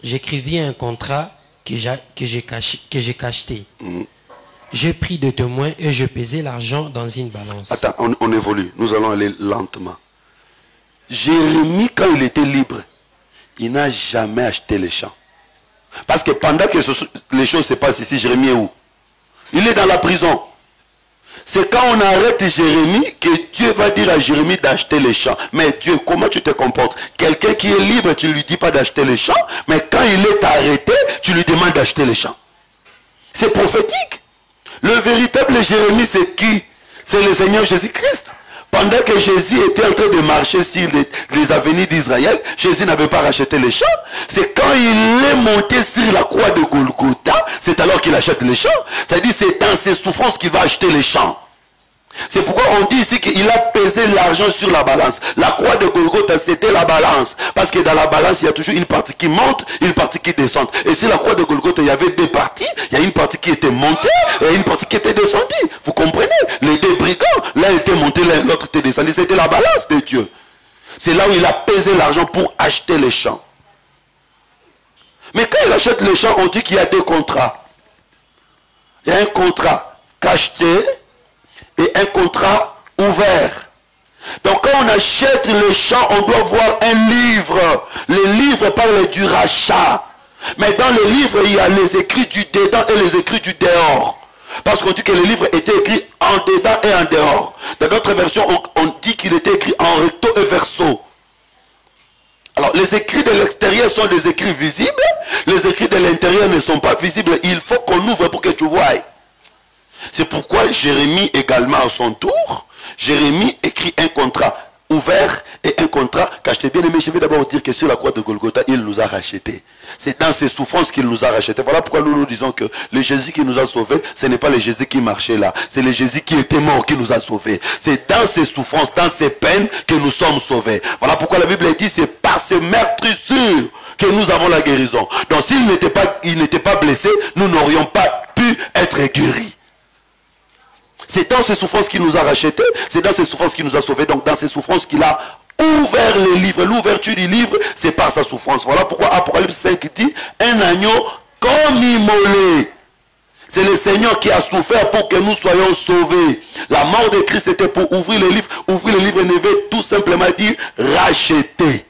J'écrivis un contrat que j'ai cacheté. J'ai pris de témoins et je pesai l'argent dans une balance. Attends, on évolue. Nous allons aller lentement. Jérémie, quand il était libre, il n'a jamais acheté les champs. Parce que pendant que les choses se passent ici, Jérémie est où? Il est dans la prison. C'est quand on arrête Jérémie que Dieu va dire à Jérémie d'acheter les champs. Mais Dieu, comment tu te comportes? Quelqu'un qui est libre, tu ne lui dis pas d'acheter les champs. Mais quand il est arrêté, tu lui demandes d'acheter les champs. C'est prophétique. Le véritable Jérémie, c'est qui? C'est le Seigneur Jésus-Christ. Pendant que Jésus était en train de marcher sur les avenues d'Israël, Jésus n'avait pas racheté les champs. C'est quand il est monté sur la croix de Golgotha, c'est alors qu'il achète les champs. C'est-à-dire c'est dans ses souffrances qu'il va acheter les champs. C'est pourquoi on dit ici qu'il a pesé l'argent sur la balance. La croix de Golgotha, c'était la balance. Parce que dans la balance, il y a toujours une partie qui monte, une partie qui descend. Et sur la croix de Golgotha, il y avait deux parties. Il y a une partie qui était montée et une partie qui était descendue. Vous comprenez? Les deux brigands, l'un était monté, l'autre était descendu. C'était la balance de Dieu. C'est là où il a pesé l'argent pour acheter les champs. Mais quand il achète les champs, on dit qu'il y a deux contrats. Il y a un contrat cacheté et un contrat ouvert. Donc quand on achète les champs, on doit voir un livre. Le livre parle du rachat. Mais dans le livre, il y a les écrits du dedans et les écrits du dehors. Parce qu'on dit que le livre était écrit en dedans et en dehors. Dans d'autres versions, on dit qu'il était écrit en recto et verso. Alors les écrits de l'extérieur sont des écrits visibles. Les écrits de l'intérieur ne sont pas visibles. Il faut qu'on ouvre pour que tu voies. C'est pourquoi Jérémie également à son tour, Jérémie écrit un contrat ouvert et un contrat cacheté. Bien aimé, je vais d'abord dire que sur la croix de Golgotha, il nous a rachetés. C'est dans ses souffrances qu'il nous a rachetés. Voilà pourquoi nous disons que le Jésus qui nous a sauvés, ce n'est pas le Jésus qui marchait là. C'est le Jésus qui était mort qui nous a sauvés. C'est dans ses souffrances, dans ses peines que nous sommes sauvés. Voilà pourquoi la Bible dit, c'est par ses meurtrissures que nous avons la guérison. Donc s'il n'était pas blessé, nous n'aurions pas pu être guéris. C'est dans ces souffrances qu'il nous a rachetés, c'est dans ces souffrances qu'il nous a sauvés, donc dans ces souffrances qu'il a ouvert le livre. L'ouverture du livre, c'est par sa souffrance. Voilà pourquoi Apocalypse 5 dit, un agneau comme immolé. C'est le Seigneur qui a souffert pour que nous soyons sauvés. La mort de Christ était pour ouvrir le livre. Ouvrir le livre ne veut tout simplement dire racheter.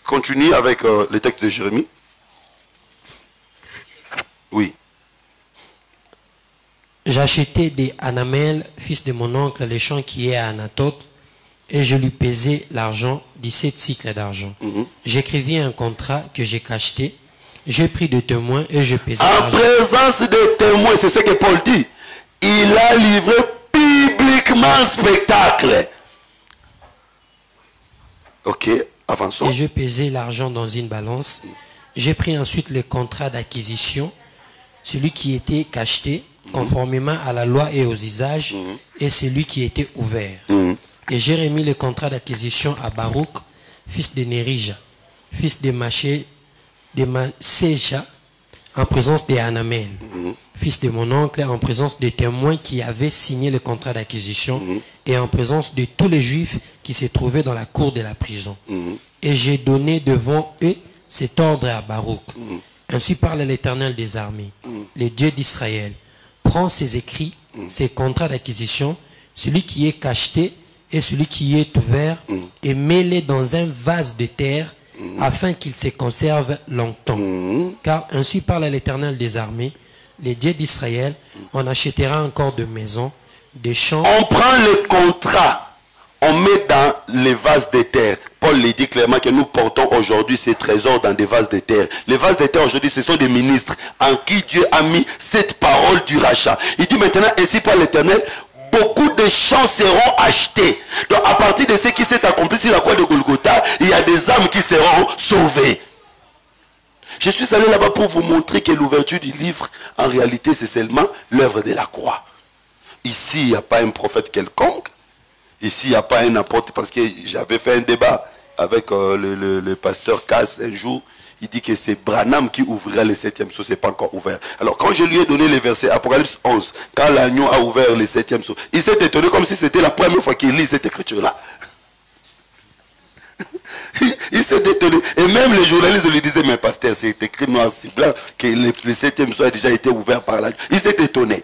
Continue avec le texte de Jérémie. Oui. J'ai acheté des Hanamel, fils de mon oncle, les champs qui est à Anathoth, et je lui pesai l'argent, 17 cycles d'argent. J'écrivis un contrat que j'ai cacheté. J'ai pris des témoins et je pesai En l'argent. présence des témoins, c'est ce que Paul dit. Il a livré publiquement spectacle. Ok, avançons. Et je pesai l'argent dans une balance. J'ai pris ensuite le contrat d'acquisition, celui qui était cacheté, conformément à la loi et aux usages, et celui qui était ouvert. Et j'ai remis le contrat d'acquisition à Baruch, fils de Nérija, fils de Maséja, en présence de Hanamel, fils de mon oncle, en présence des témoins qui avaient signé le contrat d'acquisition, et en présence de tous les Juifs qui se trouvaient dans la cour de la prison. Et j'ai donné devant eux cet ordre à Baruch. Ainsi parle l'Éternel des armées, le Dieu d'Israël. Prends ces écrits, ces contrats d'acquisition, celui qui est cacheté et celui qui est ouvert, et mets-les dans un vase de terre, afin qu'il se conserve longtemps. Car ainsi parle l'Éternel des armées, le Dieu d'Israël, on achètera encore de maisons, des champs. On prend le contrat, on met dans les vases de terre. Paul le dit clairement que nous portons aujourd'hui ces trésors dans des vases de terre. Les vases de terre aujourd'hui, ce sont des ministres en qui Dieu a mis cette parole du rachat. Il dit maintenant, ainsi par l'Éternel, beaucoup de champs seront achetés. Donc à partir de ce qui s'est accompli sur la croix de Golgotha, il y a des âmes qui seront sauvées. Je suis allé là-bas pour vous montrer que l'ouverture du livre, en réalité, c'est seulement l'œuvre de la croix. Ici, il n'y a pas un prophète quelconque. Ici, il n'y a pas un apôtre, parce que j'avais fait un débat avec le pasteur Cass un jour. Il dit que c'est Branham qui ouvrira le 7e sceau, ce n'est pas encore ouvert. Alors quand je lui ai donné les versets, Apocalypse 11, quand l'agneau a ouvert le 7e sceau, il s'est étonné comme si c'était la première fois qu'il lit cette écriture-là. Il s'est étonné. Et même les journalistes lui disaient, mais pasteur, c'est écrit noir sur blanc que le 7e sceau a déjà été ouvert par l'agneau. Il s'est étonné.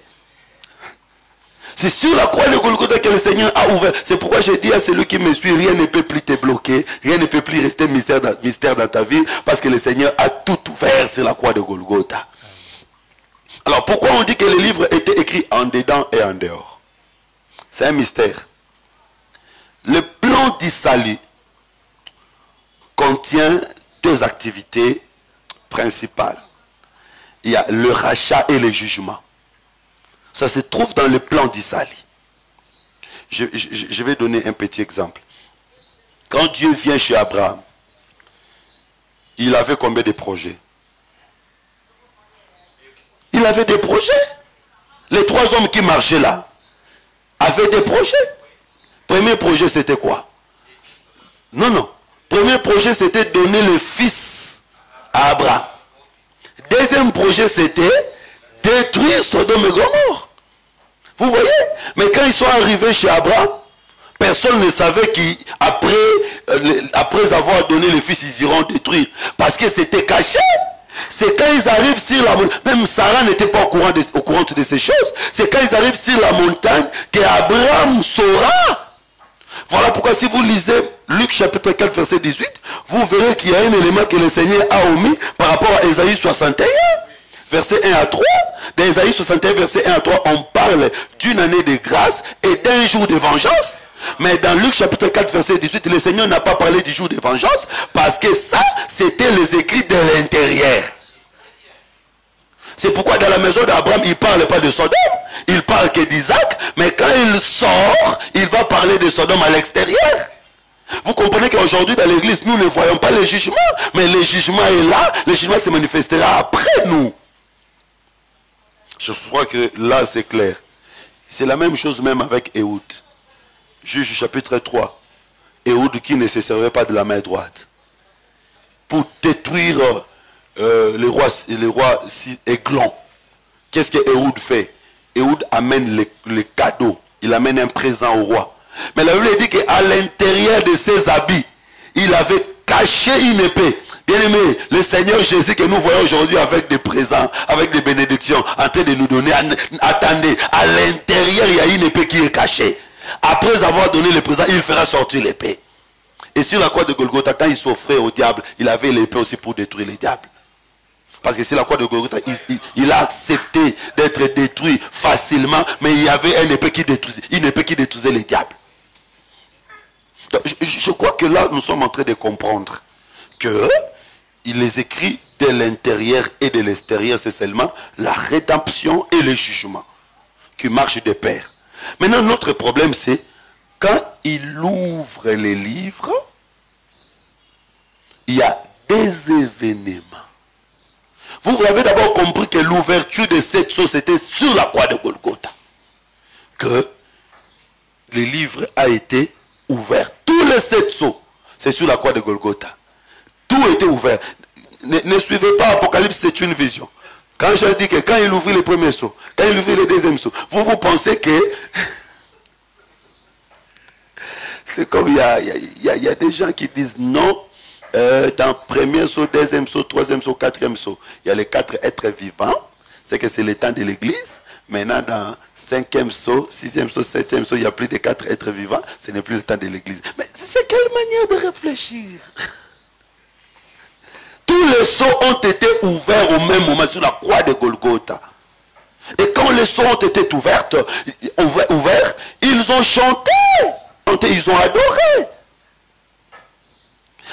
C'est sur la croix de Golgotha que le Seigneur a ouvert. C'est pourquoi j'ai dit à celui qui me suit, rien ne peut plus te bloquer, rien ne peut plus rester mystère dans ta vie, parce que le Seigneur a tout ouvert sur la croix de Golgotha. Alors pourquoi on dit que le livre était écrit en dedans et en dehors? C'est un mystère. Le plan du salut contient deux activités principales. Il y a le rachat et le jugement. Ça se trouve dans le plan du salut. Je vais donner un petit exemple. Quand Dieu vient chez Abraham, il avait combien de projets? Il avait des projets. Les trois hommes qui marchaient là avaient des projets. Premier projet, c'était quoi? Non. Premier projet, c'était donner le fils à Abraham. Deuxième projet, c'était détruire Sodome et Gomorrhe. Vous voyez? Mais quand ils sont arrivés chez Abraham, personne ne savait qu'après avoir donné le fils, ils iront détruire. Parce que c'était caché. C'est quand ils arrivent sur la montagne, même Sarah n'était pas au courant de ces choses. C'est quand ils arrivent sur la montagne qu'Abraham saura. Voilà pourquoi si vous lisez Luc chapitre 4 verset 18, vous verrez qu'il y a un élément que le Seigneur a omis par rapport à Ésaïe 61. Verset 1 à 3, dans Ésaïe 61, verset 1 à 3, on parle d'une année de grâce et d'un jour de vengeance. Mais dans Luc chapitre 4, verset 18, le Seigneur n'a pas parlé du jour de vengeance parce que ça, c'était les écrits de l'intérieur. C'est pourquoi dans la maison d'Abraham, il ne parle pas de Sodome, il parle que d'Isaac, mais quand il sort, il va parler de Sodome à l'extérieur. Vous comprenez qu'aujourd'hui dans l'église, nous ne voyons pas le jugement, mais le jugement est là, le jugement se manifestera après nous. Je crois que là c'est clair. C'est la même chose même avec Ehud. Juge chapitre 3. Ehud qui ne se servait pas de la main droite. Pour détruire le roi Églon. Qu'est-ce que Ehud fait? Ehud amène le cadeau. Il amène un présent au roi. Mais la Bible dit qu'à l'intérieur de ses habits, il avait caché une épée. Bien aimé, le Seigneur Jésus que nous voyons aujourd'hui avec des présents, avec des bénédictions, en train de nous donner, attendez, à l'intérieur il y a une épée qui est cachée. Après avoir donné le présent, il fera sortir l'épée. Et sur la croix de Golgotha, quand il s'offrait au diable, il avait l'épée aussi pour détruire les diables. Parce que c'est la croix de Golgotha, il a accepté d'être détruit facilement, mais il y avait une épée qui détruisait les diables. Donc, je crois que là, nous sommes en train de comprendre que il les écrit de l'intérieur et de l'extérieur, c'est seulement la rédemption et le jugement qui marchent de pair. Maintenant, notre problème, c'est quand il ouvre les livres, il y a des événements. Vous avez d'abord compris que l'ouverture de cette chose était sur la croix de Golgotha. Que le livre a été ouvert. Tous les 7 sceaux, c'est sur la croix de Golgotha. Tout était ouvert. Ne suivez pas Apocalypse, c'est une vision. Quand je dis que quand il ouvrit le premier sceau, quand il ouvrit le deuxième sceau, vous pensez que c'est comme il y a des gens qui disent non. Dans premier saut, deuxième saut, troisième saut, quatrième saut, il y a les 4 êtres vivants. C'est que c'est le temps de l'église. Maintenant, dans 5e saut, 6e saut, 7e saut, il n'y a plus de 4 êtres vivants. Ce n'est plus le temps de l'église. Mais c'est quelle manière de réfléchir? Tous les sauts ont été ouverts au même moment sur la croix de Golgotha. Et quand les sauts ont été ouverts, ils ont chanté, ils ont adoré.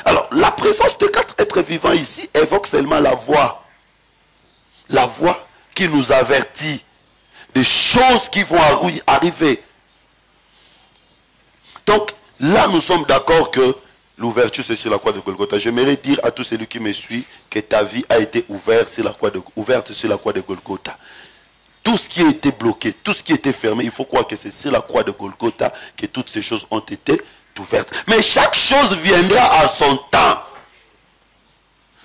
Alors, la présence de 4 êtres vivants ici évoque seulement la voix. La voix qui nous avertit des choses qui vont arriver. Donc, là, nous sommes d'accord que l'ouverture, c'est sur la croix de Golgotha. J'aimerais dire à tout celui qui me suit que ta vie a été ouverte sur la croix de Golgotha. Tout ce qui a été bloqué, tout ce qui était fermé, il faut croire que c'est sur la croix de Golgotha que toutes ces choses ont été ouverte. Mais chaque chose viendra à son temps.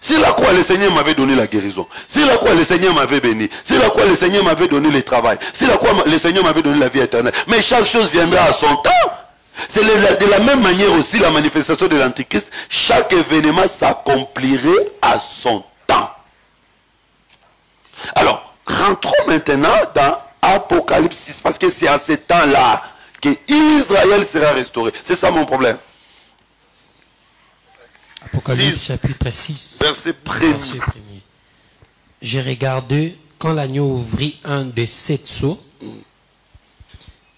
Si la croix, le Seigneur m'avait donné la guérison. Si la croix, le Seigneur m'avait béni. Si la croix, le Seigneur m'avait donné le travail. Si la croix, le Seigneur m'avait donné la vie éternelle. Mais chaque chose viendra à son temps. C'est de la même manière aussi la manifestation de l'Antichrist. Chaque événement s'accomplirait à son temps. Alors, rentrons maintenant dans Apocalypse 6. Parce que c'est à ce temps-là que Israël sera restauré. C'est ça mon problème. Apocalypse chapitre 6, verset 1er. J'ai regardé quand l'agneau ouvrit un des 7 sceaux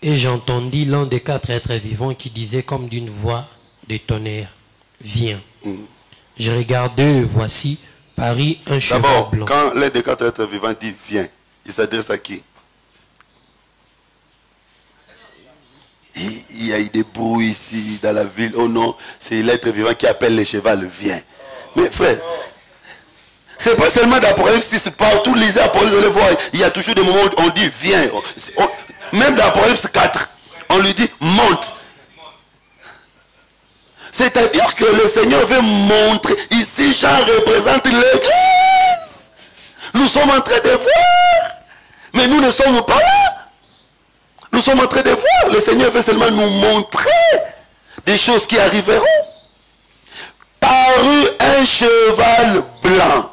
et j'entendis l'un des 4 êtres vivants qui disait comme d'une voix de tonnerre, viens. J'ai regardé et voici parut un cheval blanc. Quand l'un des 4 êtres vivants dit viens, il s'adresse à qui? Il y a eu des bruits ici dans la ville. Oh non, c'est l'être vivant qui appelle le cheval, viens. Mais frère, c'est pas seulement d'Apocalypse 6, partout lisez Apocalypse, vous allez voir, il y a toujours des moments où on dit viens. Même dans Apocalypse 4, on lui dit monte. C'est-à-dire que le Seigneur veut montrer. Ici, Jean représente l'église. Nous sommes en train de voir, mais nous ne sommes pas là. Nous sommes en train de voir. Le Seigneur veut seulement nous montrer des choses qui arriveront. Parut un cheval blanc.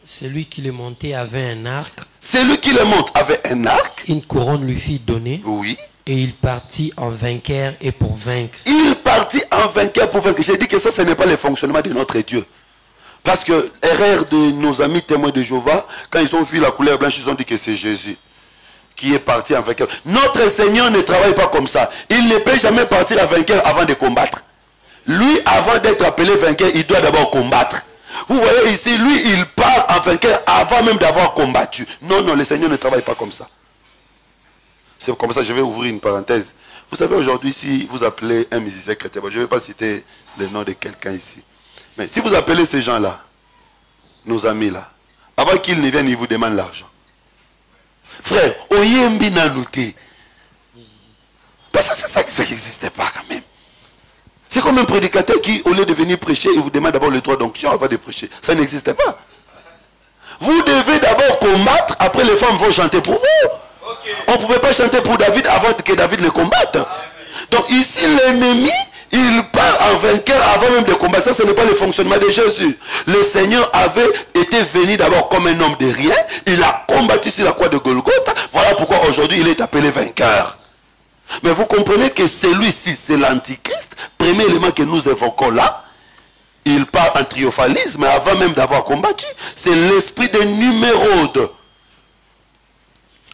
Celui qui le montait avait un arc. Celui qui le monte avait un arc. Une couronne lui fit donner. Oui. Et il partit en vainqueur et pour vaincre. Il partit en vainqueur pour vaincre. J'ai dit que ça, ce n'est pas le fonctionnement de notre Dieu. Parce que l'erreur de nos amis témoins de Jéhovah, quand ils ont vu la couleur blanche, ils ont dit que c'est Jésus qui est parti en vainqueur. Notre Seigneur ne travaille pas comme ça. Il ne peut jamais partir en vainqueur avant de combattre. Lui, avant d'être appelé vainqueur, il doit d'abord combattre. Vous voyez ici, lui, il part en vainqueur avant même d'avoir combattu. Non, non, le Seigneur ne travaille pas comme ça. C'est comme ça, je vais ouvrir une parenthèse. Vous savez, aujourd'hui, si vous appelez un musicien chrétien, je ne vais pas citer le nom de quelqu'un ici. Mais si vous appelez ces gens-là, nos amis-là, avant qu'ils ne viennent, ils vous demandent l'argent. Frère, oyembi nanouté. Parce que c'est ça qui n'existait pas quand même. C'est comme un prédicateur qui, au lieu de venir prêcher, il vous demande d'abord le droit d'onction avant de prêcher. Ça n'existait pas. Vous devez d'abord combattre, après les femmes vont chanter pour vous. On ne pouvait pas chanter pour David avant que David le combatte. Donc ici, l'ennemi, il part en vainqueur avant même de combattre. Ça, ce n'est pas le fonctionnement de Jésus. Le Seigneur avait été venu d'abord comme un homme de rien. Il a combattu sur la croix de Golgotha. Voilà pourquoi aujourd'hui, il est appelé vainqueur. Mais vous comprenez que celui-ci, c'est l'Antichrist. Premier élément que nous évoquons là. il part en triomphalisme avant même d'avoir combattu. C'est l'esprit de Numérode.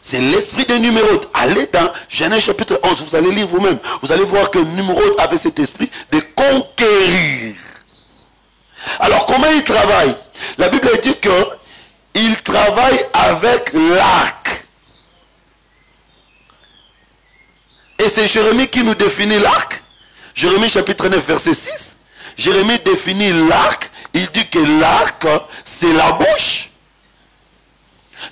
C'est l'esprit de Numérode. Allez dans Genèse chapitre 11, vous allez lire vous-même. Vous allez voir que Numérode avait cet esprit de conquérir. Alors comment il travaille? La Bible dit qu'il travaille avec l'arc. Et c'est Jérémie qui nous définit l'arc. Jérémie chapitre 9 verset 6. Jérémie définit l'arc. Il dit que l'arc, c'est la bouche.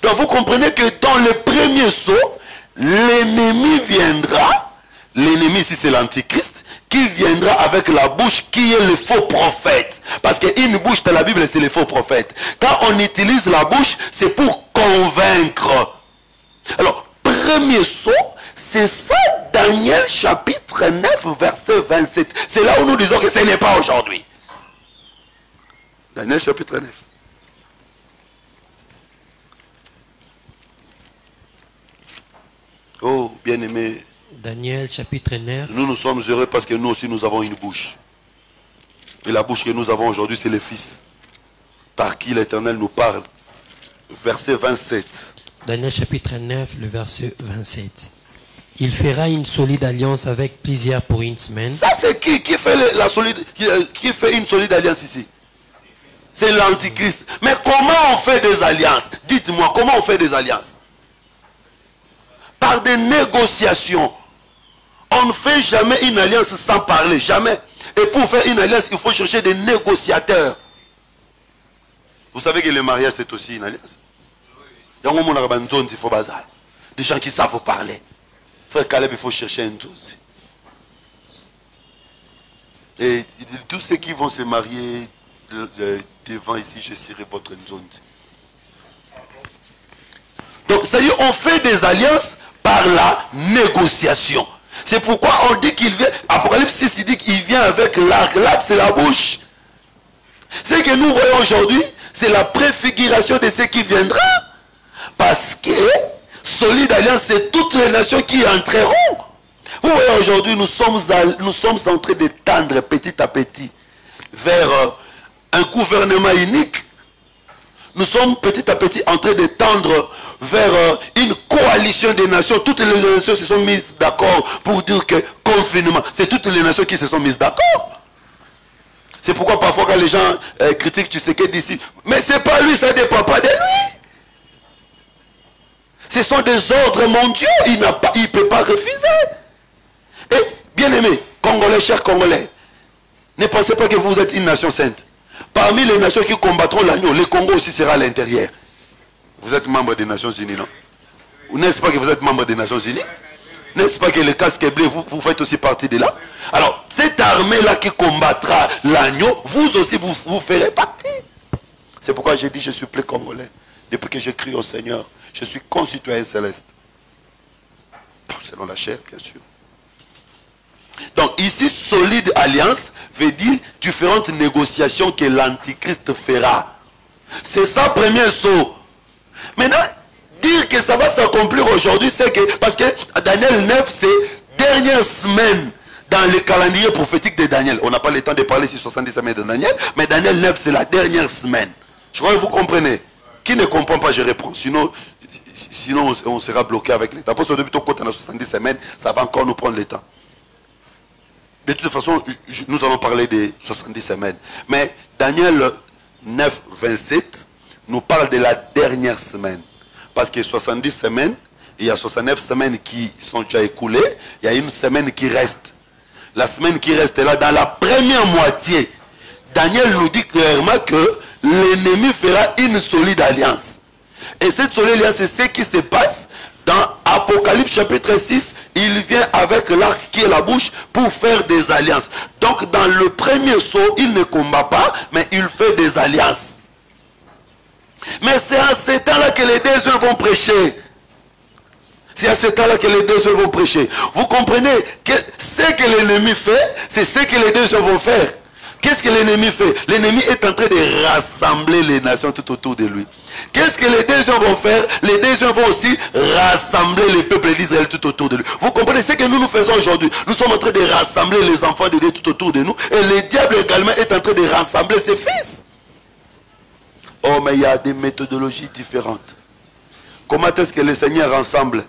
Donc vous comprenez que dans le premier saut, l'ennemi viendra. L'ennemi ici c'est l'antichrist. Qui viendra avec la bouche qui est le faux prophète. Parce qu'une bouche dans la Bible c'est le faux prophète. Quand on utilise la bouche, c'est pour convaincre. Alors, premier saut, c'est ça, Daniel chapitre 9, verset 27. C'est là où nous disons que ce n'est pas aujourd'hui. Daniel chapitre 9. Oh, bien-aimé. Daniel chapitre 9. Nous sommes heureux parce que nous aussi nous avons une bouche. Et la bouche que nous avons aujourd'hui, c'est le Fils. Par qui l'Éternel nous parle. Verset 27. Daniel chapitre 9, le verset 27. Il fera une solide alliance avec plusieurs pour une semaine. Ça c'est qui fait qui fait une solide alliance ici? C'est l'Antichrist. Mais comment on fait des alliances? Dites-moi, comment on fait des alliances? Par des négociations. On ne fait jamais une alliance sans parler, jamais. Et pour faire une alliance, il faut chercher des négociateurs. Vous savez que le mariage c'est aussi une alliance. Des gens qui savent parler. Frère Caleb, il faut chercher un Nzonzi. Et tous ceux qui vont se marier devant ici, je serai votre Nzonzi. Donc, c'est-à-dire, on fait des alliances par la négociation. C'est pourquoi on dit qu'il vient, Apocalypse 6, il dit qu'il vient avec l'arc. L'arc, c'est la bouche. Ce que nous voyons aujourd'hui, c'est la préfiguration de ce qui viendra. Parce que solide alliance, c'est toutes les nations qui entreront. Vous voyez, aujourd'hui, nous sommes en train de tendre petit à petit vers un gouvernement unique. Nous sommes petit à petit en train de tendre vers une coalition des nations. Toutes les nations se sont mises d'accord pour dire que confinement, c'est toutes les nations qui se sont mises d'accord. C'est pourquoi parfois quand les gens critiquent Tshisekedi d'ici, mais c'est pas lui, ça ne dépend pas de lui. Ce sont des ordres mondiaux, il ne peut pas refuser. Et bien aimés, Congolais, chers Congolais, ne pensez pas que vous êtes une nation sainte. Parmi les nations qui combattront l'agneau, le Congo aussi sera à l'intérieur. Vous êtes membre des Nations Unies, non? N'est-ce pas que vous êtes membre des Nations Unies? N'est-ce pas que le casque bleu, vous faites aussi partie de là? Alors, cette armée-là qui combattra l'agneau, vous aussi, vous ferez partie. C'est pourquoi j'ai dit, je suis plus Congolais. Depuis que j'écris au Seigneur, je suis concitoyen céleste. Selon la chair, bien sûr. Donc ici, solide alliance veut dire différentes négociations que l'Antichrist fera. C'est ça, premier saut. Maintenant, dire que ça va s'accomplir aujourd'hui, c'est que, parce que Daniel 9, c'est dernière semaine dans le calendrier prophétique de Daniel. On n'a pas le temps de parler sur 70 semaines de Daniel, mais Daniel 9, c'est la dernière semaine. Je crois que vous comprenez. Qui ne comprend pas, je réponds. Sinon on sera bloqué avec l'État. Parce que depuis qu'on compte dans 70 semaines, ça va encore nous prendre le temps. De toute façon, nous allons parler des 70 semaines. Mais Daniel 9, 27 nous parle de la dernière semaine. Parce que 70 semaines, il y a 69 semaines qui sont déjà écoulées. Il y a une semaine qui reste. La semaine qui reste là, dans la première moitié, Daniel nous dit clairement que l'ennemi fera une solide alliance. Et cette solide alliance, c'est ce qui se passe dans Apocalypse chapitre 6. Il vient avec l'arc qui est la bouche pour faire des alliances. Donc dans le premier saut, il ne combat pas, mais il fait des alliances. Mais c'est à ce temps-là que les deux vont prêcher. C'est à ce temps-là que les deux vont prêcher. Vous comprenez que ce que l'ennemi fait, c'est ce que les deux vont faire. Qu'est-ce que l'ennemi fait? L'ennemi est en train de rassembler les nations tout autour de lui. Qu'est-ce que les deux gens vont faire? Les deux gens vont aussi rassembler les peuples d'Israël tout autour de lui. Vous comprenez ce que nous faisons aujourd'hui? Nous sommes en train de rassembler les enfants de Dieu tout autour de nous. Et le diable également est en train de rassembler ses fils. Oh, mais il y a des méthodologies différentes. Comment est-ce que le Seigneur rassemble?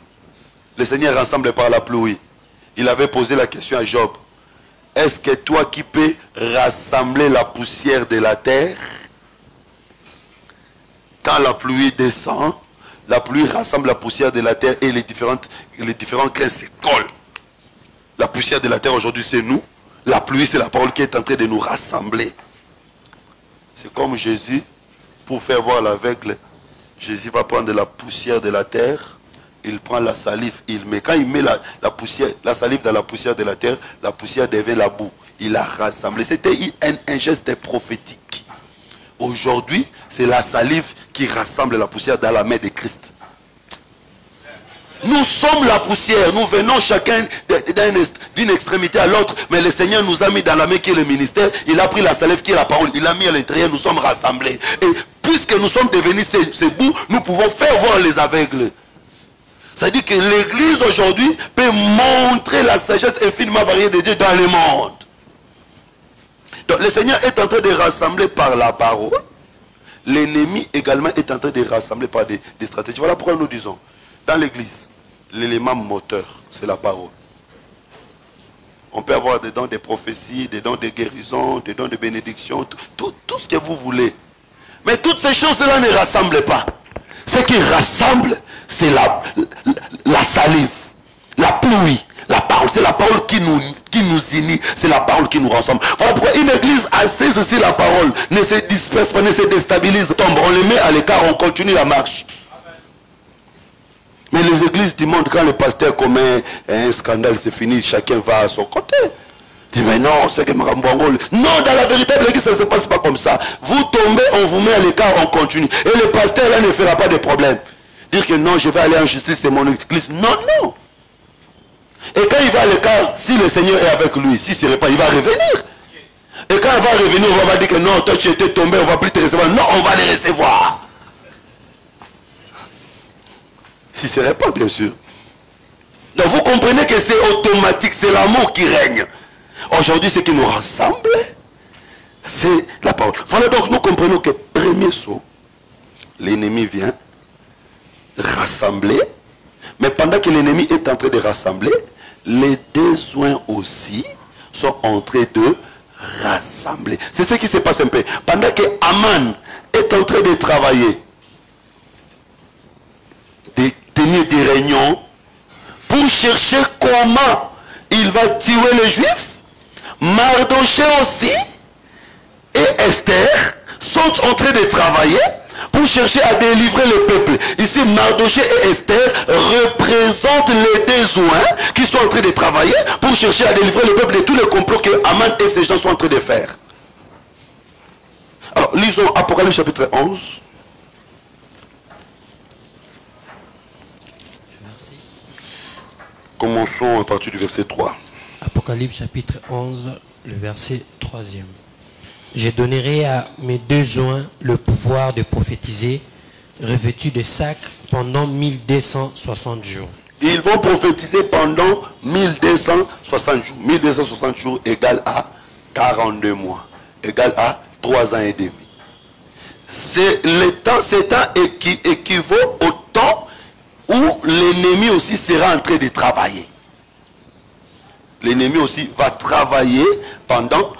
Le Seigneur rassemble par la pluie. Il avait posé la question à Job. Est-ce que toi qui peux rassembler la poussière de la terre? Quand la pluie descend, la pluie rassemble la poussière de la terre et les différents grains se collent. La poussière de la terre aujourd'hui c'est nous. La pluie c'est la parole qui est en train de nous rassembler. C'est comme Jésus, pour faire voir l'aveugle, Jésus va prendre la poussière de la terre. Il prend la salive, il met. Quand il met la salive dans la poussière de la terre, la poussière devient la boue. Il a rassemblé. C'était un geste prophétique. Aujourd'hui, c'est la salive qui rassemble la poussière dans la main de Christ. Nous sommes la poussière. Nous venons chacun d'une extrémité à l'autre. Mais le Seigneur nous a mis dans la main qui est le ministère. Il a pris la salive qui est la parole. Il a mis à l'intérieur. Nous sommes rassemblés. Et puisque nous sommes devenus ces bouts, nous pouvons faire voir les aveugles. C'est-à-dire que l'église aujourd'hui peut montrer la sagesse infiniment variée de Dieu dans le monde. Donc le Seigneur est en train de rassembler par la parole. L'ennemi également est en train de rassembler par des stratégies. Voilà pourquoi nous disons, dans l'église, l'élément moteur, c'est la parole. On peut avoir des dons de prophétie, des dons de guérison, des dons de bénédiction, tout ce que vous voulez. Mais toutes ces choses-là ne rassemblent pas. Ce qui rassemble, c'est la salive, la pluie, la parole. C'est la parole qui nous unit, c'est la parole qui nous rassemble. Voilà pourquoi une église assise sur la parole ne se disperse pas, ne se déstabilise, tombe. On les met à l'écart, on continue la marche. Mais les églises du monde, quand le pasteur commet un scandale, c'est fini, chacun va à son côté. Tu dis, mais non, c'est que Marambouangol. Non, dans la véritable église, ça ne se passe pas comme ça. Vous tombez, on vous met à l'écart, on continue. Et le pasteur, là, ne fera pas de problème. Dire que non, je vais aller en justice, c'est mon église. Non, non. Et quand il va à l'écart, si le Seigneur est avec lui, s'il ne serait pas, il va revenir. Et quand il va revenir, on va dire que non, toi tu étais tombé, on ne va plus te recevoir. Non, on va les recevoir. S'il ne serait pas, bien sûr. Donc vous comprenez que c'est automatique, c'est l'amour qui règne. Aujourd'hui, ce qui nous rassemble, c'est la parole. Voilà, donc nous comprenons que premier saut, l'ennemi vient rassembler, mais pendant que l'ennemi est en train de rassembler, les besoins aussi sont en train de rassembler. C'est ce qui se passe un peu. Pendant que Aman est en train de travailler, de tenir des réunions pour chercher comment il va tuer les Juifs, Mardoché aussi et Esther sont en train de travailler pour chercher à délivrer le peuple. Ici, Mardoché et Esther représentent les besoins qui sont en train de travailler pour chercher à délivrer le peuple de tous les complots que Aman et ses gens sont en train de faire. Alors, lisons Apocalypse chapitre 11. Commençons à partir du verset 3. Apocalypse chapitre 11, le verset 3e. Je donnerai à mes deux joints le pouvoir de prophétiser, revêtus de sacs pendant 1260 jours. Ils vont prophétiser pendant 1260 jours. 1260 jours égale à 42 mois. Égale à 3 ans et demi. C'est le temps, c'est un équivaut au temps où l'ennemi aussi sera en train de travailler. L'ennemi aussi va travailler pendant...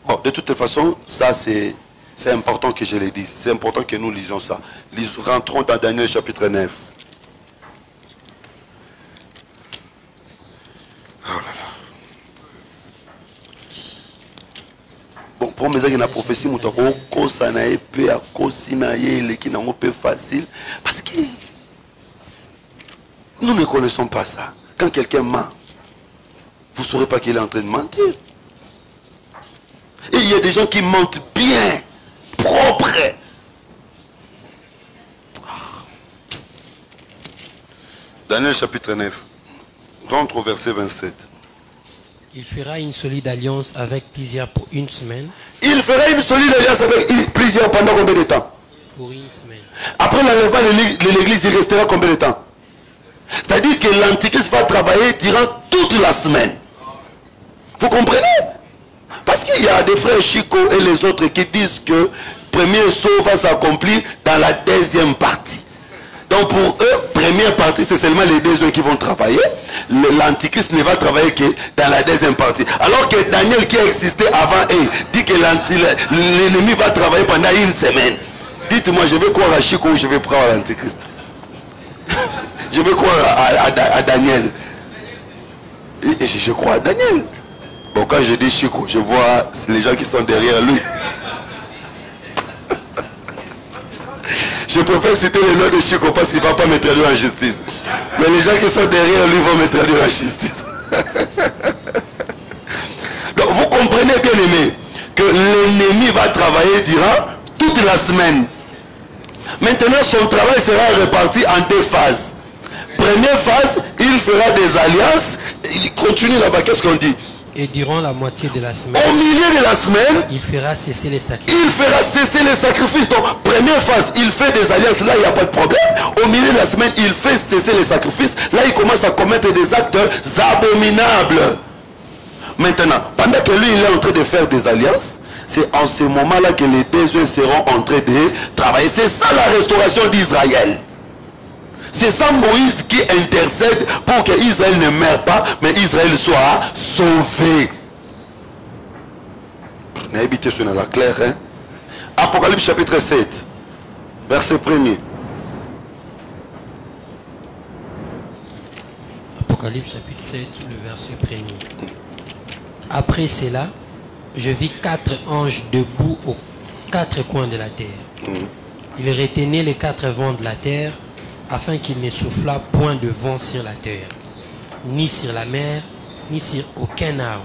Bon, de toute façon, ça c'est important que je le dise. C'est important que nous lisions ça. Rentrons dans Daniel chapitre 9. Oh là là. Bon, pour mes amis, la prophétie, facile. Parce que nous ne connaissons pas ça. Quand quelqu'un ment, vous ne saurez pas qu'il est en train de mentir. Et il y a des gens qui mentent bien, propres. Daniel chapitre 9. Rentre au verset 27. Il fera une solide alliance avec plusieurs pour une semaine. Il fera une solide alliance avec plusieurs pendant combien de temps? Pour une semaine. Après l'enlèvement de l'église, il restera combien de temps? C'est-à-dire que l'antichrist va travailler durant toute la semaine. Vous comprenez? Parce qu'il y a des frères Chico et les autres qui disent que le premier saut va s'accomplir dans la deuxième partie. Donc pour eux, première partie, c'est seulement les deux qui vont travailler. L'antichrist ne va travailler que dans la deuxième partie. Alors que Daniel, qui a existé avant eux, dit que l'ennemi va travailler pendant une semaine. Dites-moi, je vais croire à Chico ou je vais croire à l'antichrist? Je vais croire à Daniel. Et je crois à Daniel. Bon, quand je dis Chico, je vois les gens qui sont derrière lui. Je préfère citer le nom de Chico parce qu'il ne va pas me traduire en justice. Mais les gens qui sont derrière lui vont me traduire en justice. Donc vous comprenez, bien aimé, que l'ennemi va travailler durant toute la semaine. Maintenant, son travail sera réparti en deux phases. Première phase, il fera des alliances. Il continue là-bas, qu'est-ce qu'on dit? Et durant la moitié de la semaine, au milieu de la semaine, il fera cesser les sacrifices. Il fera cesser les sacrifices. Donc, première phase, il fait des alliances. Là, il n'y a pas de problème. Au milieu de la semaine, il fait cesser les sacrifices. Là, il commence à commettre des actes abominables. Maintenant, pendant que lui, il est en train de faire des alliances, c'est en ce moment-là que les besoins seront en train de travailler. C'est ça la restauration d'Israël. C'est ça Moïse qui intercède pour que Israël ne meure pas, mais Israël soit sauvé. N'habitez sur la claire, hein? Apocalypse chapitre 7, verset 1er. Apocalypse chapitre 7, le verset 1er. Après cela, je vis 4 anges debout aux 4 coins de la terre. Ils retenaient les 4 vents de la terre, afin qu'il ne soufflât point de vent sur la terre, ni sur la mer, ni sur aucun arbre.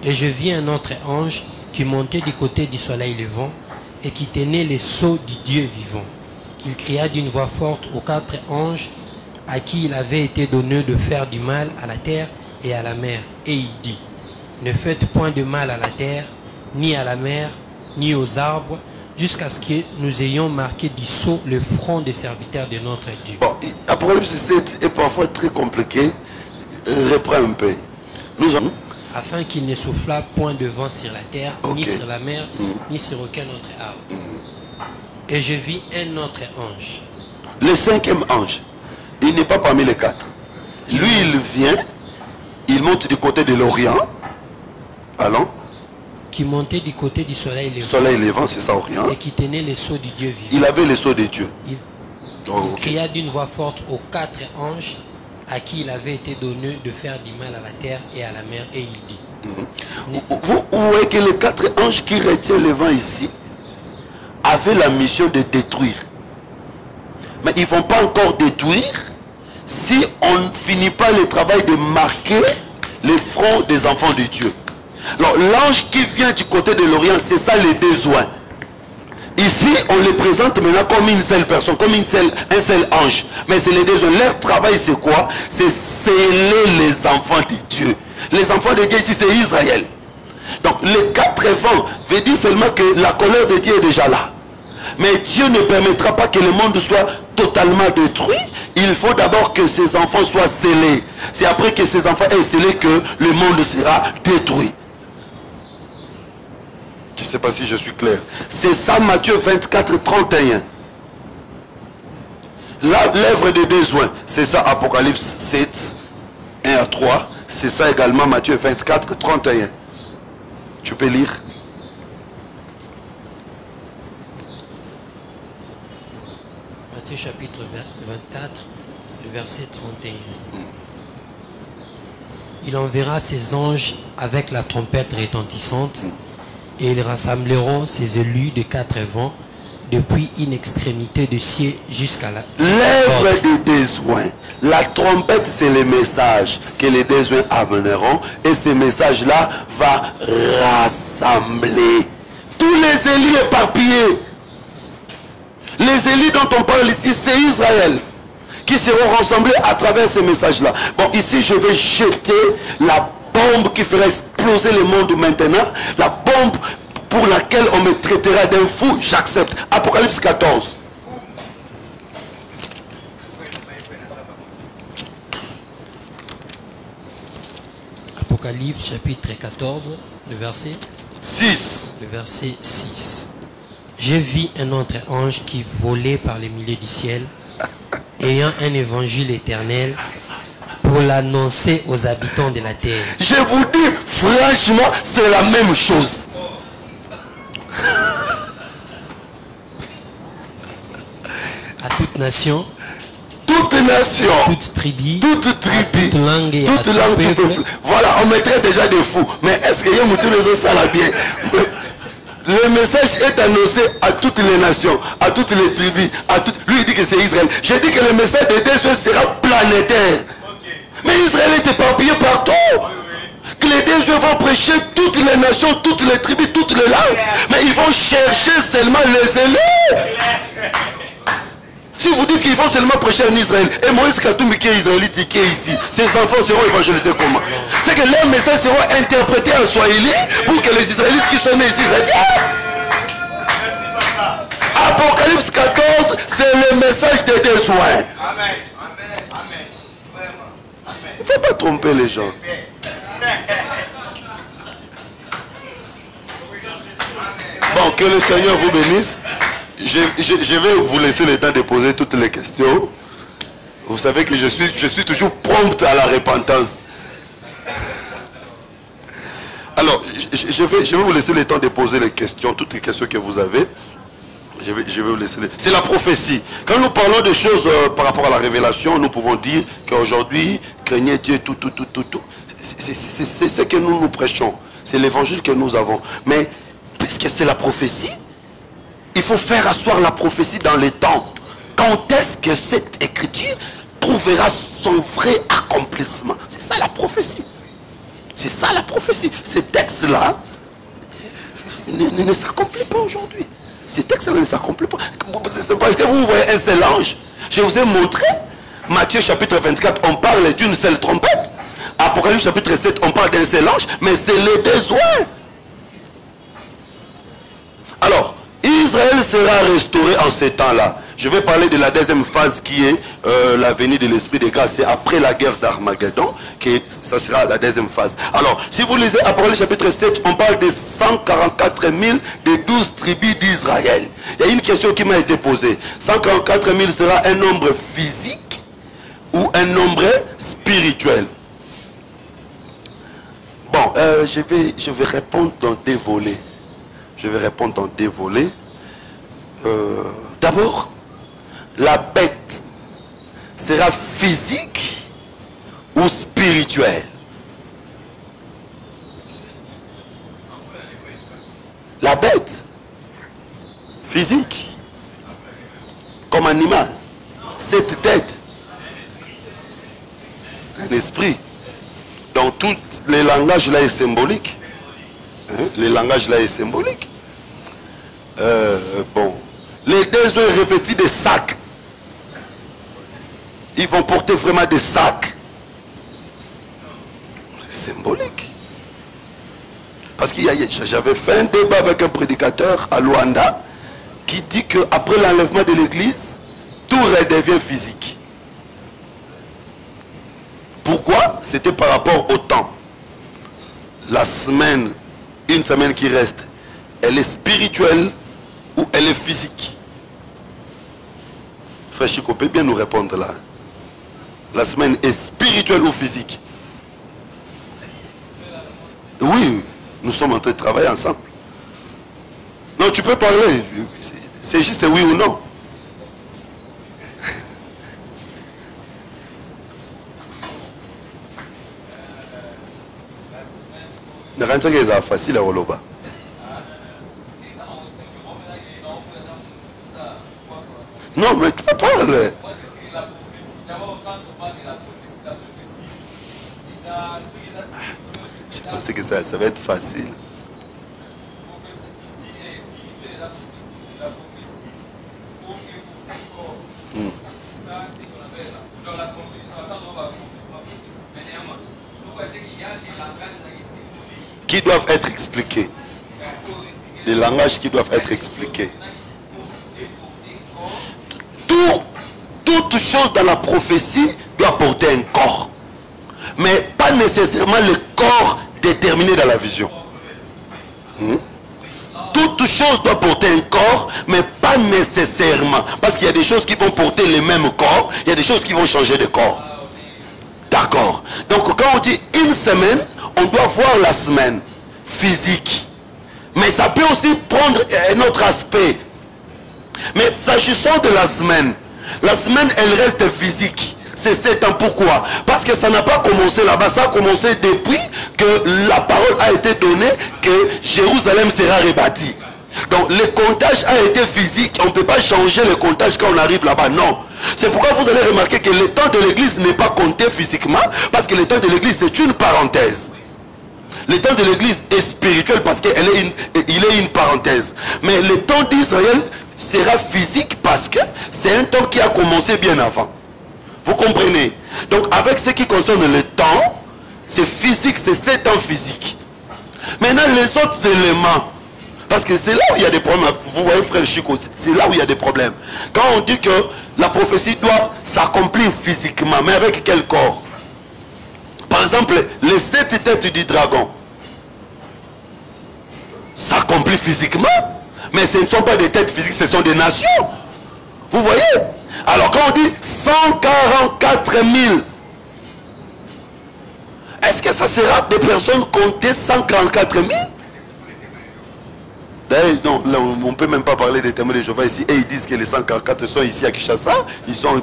Et je vis un autre ange qui montait du côté du soleil levant et qui tenait les sceaux du Dieu vivant. Il cria d'une voix forte aux 4 anges à qui il avait été donné de faire du mal à la terre et à la mer. Et il dit, ne faites point de mal à la terre, ni à la mer, ni aux arbres, jusqu'à ce que nous ayons marqué du sceau le front des serviteurs de notre Dieu. Bon, Apocalypse 7 est parfois très compliqué. Reprends un peu. Nous avons... Afin qu'il ne soufflât point de vent sur la terre, ni sur la mer, ni sur aucun autre arbre. Et je vis un autre ange. Le 5e ange, il n'est pas parmi les 4. Lui, il vient, il monte du côté de l'Orient. Allons. Qui montait du côté du soleil levant. Soleil levant, c'est ça, Orient. Et qui tenait les sceaux du Dieu vivant. Il avait les sceaux de Dieu. Il cria d'une voix forte aux 4 anges à qui il avait été donné de faire du mal à la terre et à la mer, et il dit. Vous voyez que les 4 anges qui retiennent le vent ici avaient la mission de détruire. Mais ils ne vont pas encore détruire si on ne finit pas le travail de marquer les fronts des enfants de Dieu. Alors l'ange qui vient du côté de l'Orient, c'est ça les besoins. Ici, on les présente maintenant comme une seule personne, comme un seul ange. Mais c'est les besoins. Leur travail, c'est quoi? C'est sceller les enfants de Dieu. Les enfants de Dieu ici, c'est Israël. Donc les 4 vents veut dire seulement que la colère de Dieu est déjà là. Mais Dieu ne permettra pas que le monde soit totalement détruit. Il faut d'abord que ces enfants soient scellés. C'est après que ces enfants aient scellés que le monde sera détruit. Je ne sais pas si je suis clair. C'est ça Matthieu 24, 31. L'œuvre des besoins, c'est ça Apocalypse 7, 1 à 3. C'est ça également Matthieu 24, 31. Tu peux lire. Matthieu chapitre 24, le verset 31. Il enverra ses anges avec la trompette retentissante et ils rassembleront ses élus de 4 vents depuis une extrémité de ciel jusqu'à la... L'œuvre des besoins. La trompette, c'est le message que les besoins amèneront et ce message-là va rassembler tous les élus éparpillés. Les élus dont on parle ici, c'est Israël qui seront rassemblés à travers ce message-là. Bon, ici, je vais jeter la bombe qui fera exploser le monde maintenant, la bombe pour laquelle on me traitera d'un fou, j'accepte. Apocalypse 14. Apocalypse chapitre 14, le verset 6. Le verset 6. J'ai vu un autre ange qui volait par les milieux du ciel, ayant un évangile éternel pour l'annoncer aux habitants de la terre. Je vous dis, franchement, c'est la même chose. À toute nation, toute nation, toute tribu, toute toute langue et toute à tout langue, tout peuple. peuple. Voilà, on mettrait déjà des fous. Mais est-ce que tous les autres ça va bien? Le message est annoncé à toutes les nations, à toutes les tribus, à toutes. Lui il dit que c'est Israël. J'ai dit que le message de Dieu sera planétaire. Mais Israël est éparpillé partout. Que les deux vont prêcher toutes les nations, toutes les tribus, toutes les langues. Mais ils vont chercher seulement les élus. Si vous dites qu'il faut seulement prêcher en Israël, et Moïse Katoumi qui est israélite, qui est ici, ses enfants seront évangélisés comment? C'est que leurs messages seront interprétés en Swahili pour que les Israélites qui sont nés ici retiennent. Apocalypse 14, c'est le message des deux soins. Amen. Amen. Vraiment. Amen. Il ne faut pas tromper les gens. Bon, que le Seigneur vous bénisse. Je vais vous laisser le temps de poser toutes les questions. Vous savez que je suis toujours prompt à la repentance. Alors, je vais vous laisser le temps de poser les questions, toutes les questions que vous avez. Je vais vous laisser. C'est la prophétie. Quand nous parlons de choses par rapport à la révélation, nous pouvons dire qu'aujourd'hui, craignez Dieu, tout. C'est ce que nous prêchons. C'est l'évangile que nous avons. Mais, puisque c'est la prophétie, il faut faire asseoir la prophétie dans les temps. Quand est-ce que cette écriture trouvera son vrai accomplissement? C'est ça la prophétie. C'est ça la prophétie. Ces textes-là ne s'accomplissent pas aujourd'hui. Ces textes-là ne s'accomplissent pas. C'est parce que vous voyez un seul ange. Je vous ai montré, Matthieu chapitre 24, on parle d'une seule trompette. Apocalypse chapitre 7, on parle d'un seul ange, mais c'est les deux soins. Alors, Israël sera restauré en ces temps-là. Je vais parler de la deuxième phase qui est la venue de l'Esprit de grâce. C'est après la guerre d'Armageddon que ça sera la deuxième phase. Alors, si vous lisez Apocalypse chapitre 7, on parle de 144 000 des 12 tribus d'Israël. Il y a une question qui m'a été posée. 144 000 sera un nombre physique ou un nombre spirituel? Bon, je vais répondre dans des volets. Je vais répondre dans des volets. D'abord, la bête sera physique ou spirituelle? La bête physique comme animal, cette tête, un esprit. Donc tous les langages là est symbolique. Le langage là est symbolique. Bon, les deux sont revêtus de sacs. Ils vont porter vraiment des sacs. C'est symbolique. Parce que j'avais fait un débat avec un prédicateur à Luanda qui dit qu'après l'enlèvement de l'église, tout redevient physique. Pourquoi? C'était par rapport au temps. La semaine, une semaine qui reste, elle est spirituelle ou elle est physique? Frère Chico peut bien nous répondre là. La semaine est spirituelle ou physique? Oui, nous sommes en train de travailler ensemble. Non, tu peux parler. C'est juste oui ou non. C'est facile à Oloba. Non, mais tu peux parler. Je pensais que ça va être facile. qui doivent être expliqués. Des langages qui doivent être expliqués. Toute chose dans la prophétie doit porter un corps. Mais pas nécessairement le corps déterminé dans la vision. Toute chose doit porter un corps, mais pas nécessairement. Parce qu'il y a des choses qui vont porter le même corps, il y a des choses qui vont changer de corps. D'accord. Donc quand on dit une semaine, on doit voir la semaine physique. Mais ça peut aussi prendre un autre aspect. Mais s'agissant de la semaine elle reste physique. C'est 7 ans. Pourquoi? Parce que ça n'a pas commencé là-bas. Ça a commencé depuis que la parole a été donnée que Jérusalem sera rebâtie. Donc le comptage a été physique. On ne peut pas changer le comptage quand on arrive là-bas. Non. C'est pourquoi vous allez remarquer que le temps de l'église n'est pas compté physiquement. Parce que le temps de l'église c'est une parenthèse. Le temps de l'église est spirituel parce qu'il est une parenthèse. Mais le temps d'Israël sera physique parce que c'est un temps qui a commencé bien avant. Vous comprenez? Donc avec ce qui concerne le temps, c'est physique, c'est 7 ans physique. Maintenant les autres éléments, parce que c'est là où il y a des problèmes. Vous voyez frère Chico, c'est là où il y a des problèmes. Quand on dit que la prophétie doit s'accomplir physiquement, mais avec quel corps? Par exemple, les 7 têtes du dragon s'accomplit physiquement, mais ce ne sont pas des têtes physiques, ce sont des nations. Vous voyez? Alors quand on dit 144 000, est-ce que ça sera des personnes comptées 144 000? D'ailleurs, non, là, on ne peut même pas parler des témoins de Jéhovah ici. Et ils disent que les 144 sont ici à Kinshasa. Ils sont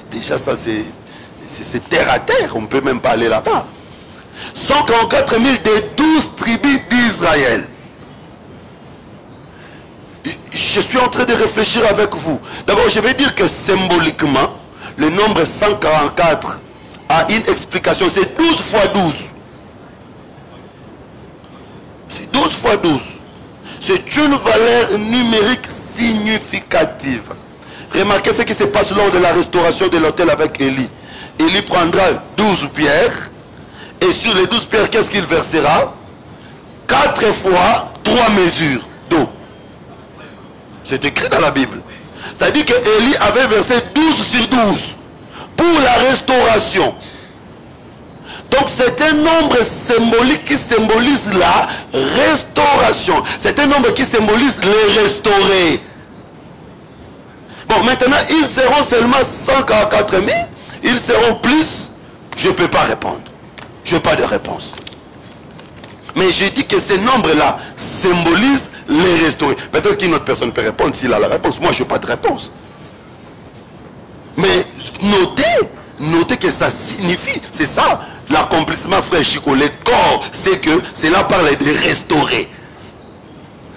déjà, ça c'est terre à terre. On ne peut même pas aller là-bas. 144 000 des 12 tribus d'Israël. Je suis en train de réfléchir avec vous. D'abord, je vais dire que symboliquement, le nombre 144 a une explication. C'est 12 fois 12. C'est 12 fois 12. C'est une valeur numérique significative. Remarquez ce qui se passe lors de la restauration de l'autel avec Élie. Élie prendra 12 pierres. Et sur les 12 pierres, qu'est-ce qu'il versera? 4 fois 3 mesures d'eau. C'est écrit dans la Bible. C'est-à-dire que Élie avait versé 12 sur 12 pour la restauration. Donc c'est un nombre symbolique qui symbolise la restauration. C'est un nombre qui symbolise les restaurés. Bon, maintenant, ils seront seulement 144 000. Ils seront plus. Je ne peux pas répondre. Je n'ai pas de réponse. Mais j'ai dit que ces nombres-là symbolisent les restaurés. Peut-être qu'une autre personne peut répondre s'il a la réponse. Moi, je n'ai pas de réponse. Mais notez que ça signifie, c'est ça, l'accomplissement, frère Chico. Le corps, c'est que cela parle de restaurer.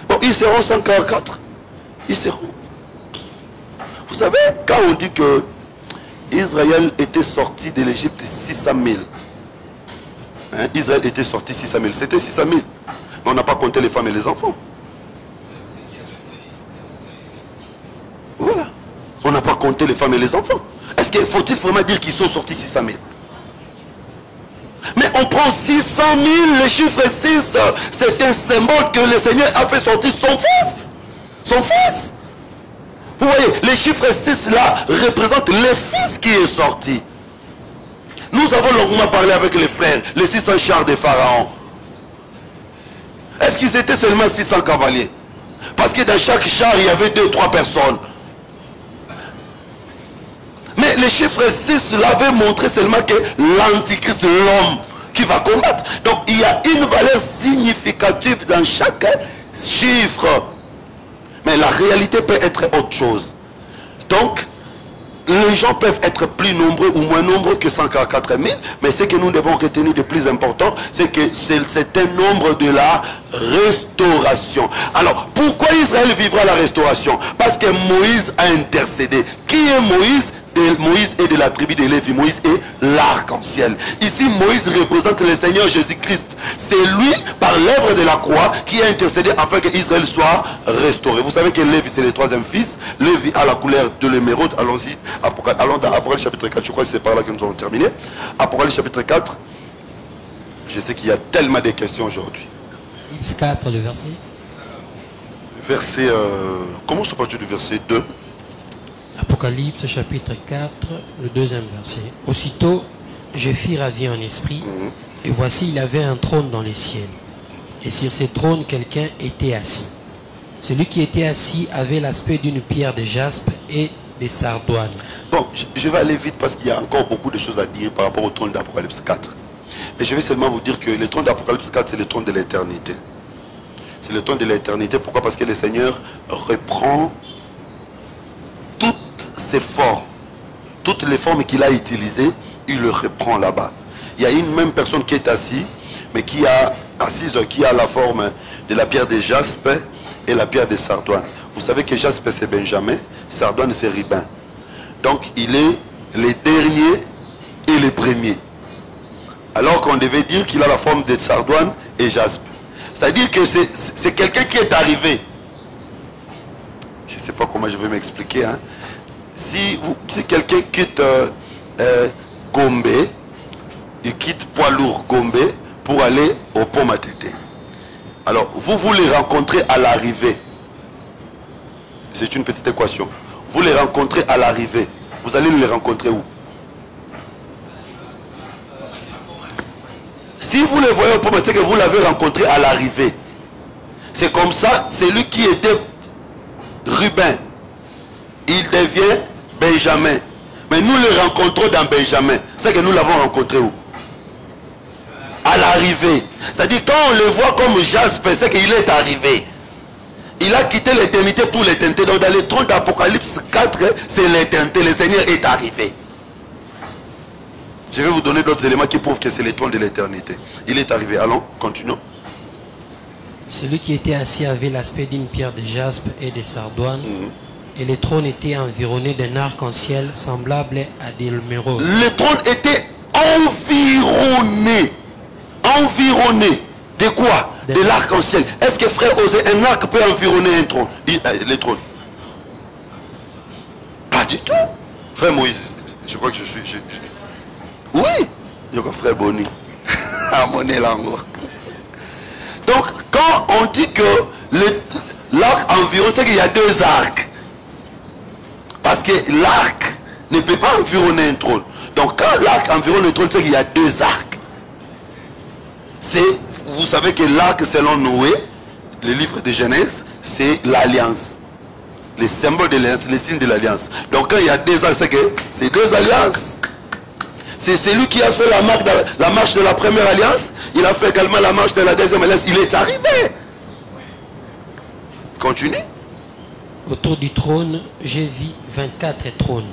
Bon, ils seront 144. Ils seront. Vous savez, quand on dit que Israël était sorti de l'Égypte 600 000, hein, Israël était sorti 600 000, c'était 600 000. Mais on n'a pas compté les femmes et les enfants. Voilà. On n'a pas compté les femmes et les enfants. Est-ce qu'il faut-il vraiment dire qu'ils sont sortis 600 000? Mais on prend 600 000, le chiffre 6, c'est un symbole que le Seigneur a fait sortir son fils. Son fils. Vous voyez, le chiffre 6 là représente le fils qui est sorti. Nous avons longuement parlé avec les frères, les 600 chars de Pharaon. Est-ce qu'ils étaient seulement 600 cavaliers? Parce que dans chaque char, il y avait 2-3 personnes. Mais le chiffre 6 l'avait montré seulement que l'antichrist, l'homme qui va combattre. Donc il y a une valeur significative dans chaque chiffre. Mais la réalité peut être autre chose. Donc, les gens peuvent être plus nombreux ou moins nombreux que 144 000. Mais ce que nous devons retenir de plus important, c'est que c'est un nombre de la restauration. Alors, pourquoi Israël vivra la restauration? Parce que Moïse a intercédé. Qui est Moïse? Moïse est de la tribu de Lévi. Moïse est l'arc-en-ciel. Ici, Moïse représente le Seigneur Jésus-Christ. C'est lui, par l'œuvre de la croix, qui a intercédé afin que Israël soit restauré. Vous savez que Lévi, c'est le troisième fils. Lévi a la couleur de l'émeraude. Allons-y. Allons dans Apocalypse chapitre 4. Je crois que c'est par là que nous allons terminer. Apocalypse chapitre 4. Je sais qu'il y a tellement de questions aujourd'hui. Apocalypse 4, le verset. Verset... comment se parle du verset 2? Apocalypse chapitre 4, le deuxième verset. Aussitôt, je fus ravi en esprit, et voici, il avait un trône dans les ciels. Et sur ce trône, quelqu'un était assis. Celui qui était assis avait l'aspect d'une pierre de jaspe et de sardoine. Bon, je vais aller vite parce qu'il y a encore beaucoup de choses à dire par rapport au trône d'Apocalypse 4. Mais je vais seulement vous dire que le trône d'Apocalypse 4, c'est le trône de l'éternité. C'est le trône de l'éternité. Pourquoi? Parce que le Seigneur reprend toutes ses formes. Toutes les formes qu'il a utilisées, il le reprend là-bas. Il y a une même personne qui est assise, mais qui a la forme de la pierre de jaspe et la pierre de sardoine. Vous savez que jaspe c'est Benjamin, sardoine c'est Ribin. Donc il est le dernier et le premier. Alors qu'on devait dire qu'il a la forme de sardoine et jaspe. C'est-à-dire que c'est quelqu'un qui est arrivé. Je ne sais pas comment je vais m'expliquer. Hein. Si quelqu'un quitte Gombe, il quitte poids lourd Gombe pour aller au pont Matete. Alors, vous les rencontrez à l'arrivée. C'est une petite équation. Vous les rencontrez à l'arrivée. Vous allez les rencontrer où? Si vous les voyez au pont Matete, que vous l'avez rencontré à l'arrivée. C'est comme ça, celui qui était Ruben, il devient Benjamin. Mais nous le rencontrons dans Benjamin. C'est que nous l'avons rencontré où? À l'arrivée. C'est-à-dire quand on le voit comme jaspe, c'est qu'il est arrivé. Il a quitté l'éternité pour l'éternité. Donc dans le trône d'Apocalypse 4, c'est l'éternité. Le Seigneur est arrivé. Je vais vous donner d'autres éléments qui prouvent que c'est le trône de l'éternité. Il est arrivé. Allons, continuons. Celui qui était assis avait l'aspect d'une pierre de jaspe et de sardoine. Et le trône était environné d'un arc-en-ciel semblable à des émeraudes. Le trône était environné. Environné. De quoi? De l'arc-en-ciel. Est-ce que frère Osé, un arc peut environner un trône? Le trône? Pas du tout. Frère Moïse, je crois que je suis... Oui. Je crois frère Boni. À mon élango. Donc, quand on dit que l'arc environne, c'est qu'il y a deux arcs. Parce que l'arc ne peut pas environner un trône. Donc quand l'arc environne le trône, c'est qu'il y a deux arcs. Vous savez que l'arc selon Noé, le livre de Genèse, c'est l'alliance. Le symbole de l'alliance, le signe de l'alliance. Donc quand il y a deux arcs, c'est que c'est deux alliances. C'est celui qui a fait la marche de la première alliance. Il a fait également la marche de la deuxième alliance. Il est arrivé. Continue. Autour du trône, j'ai vu 24 trônes.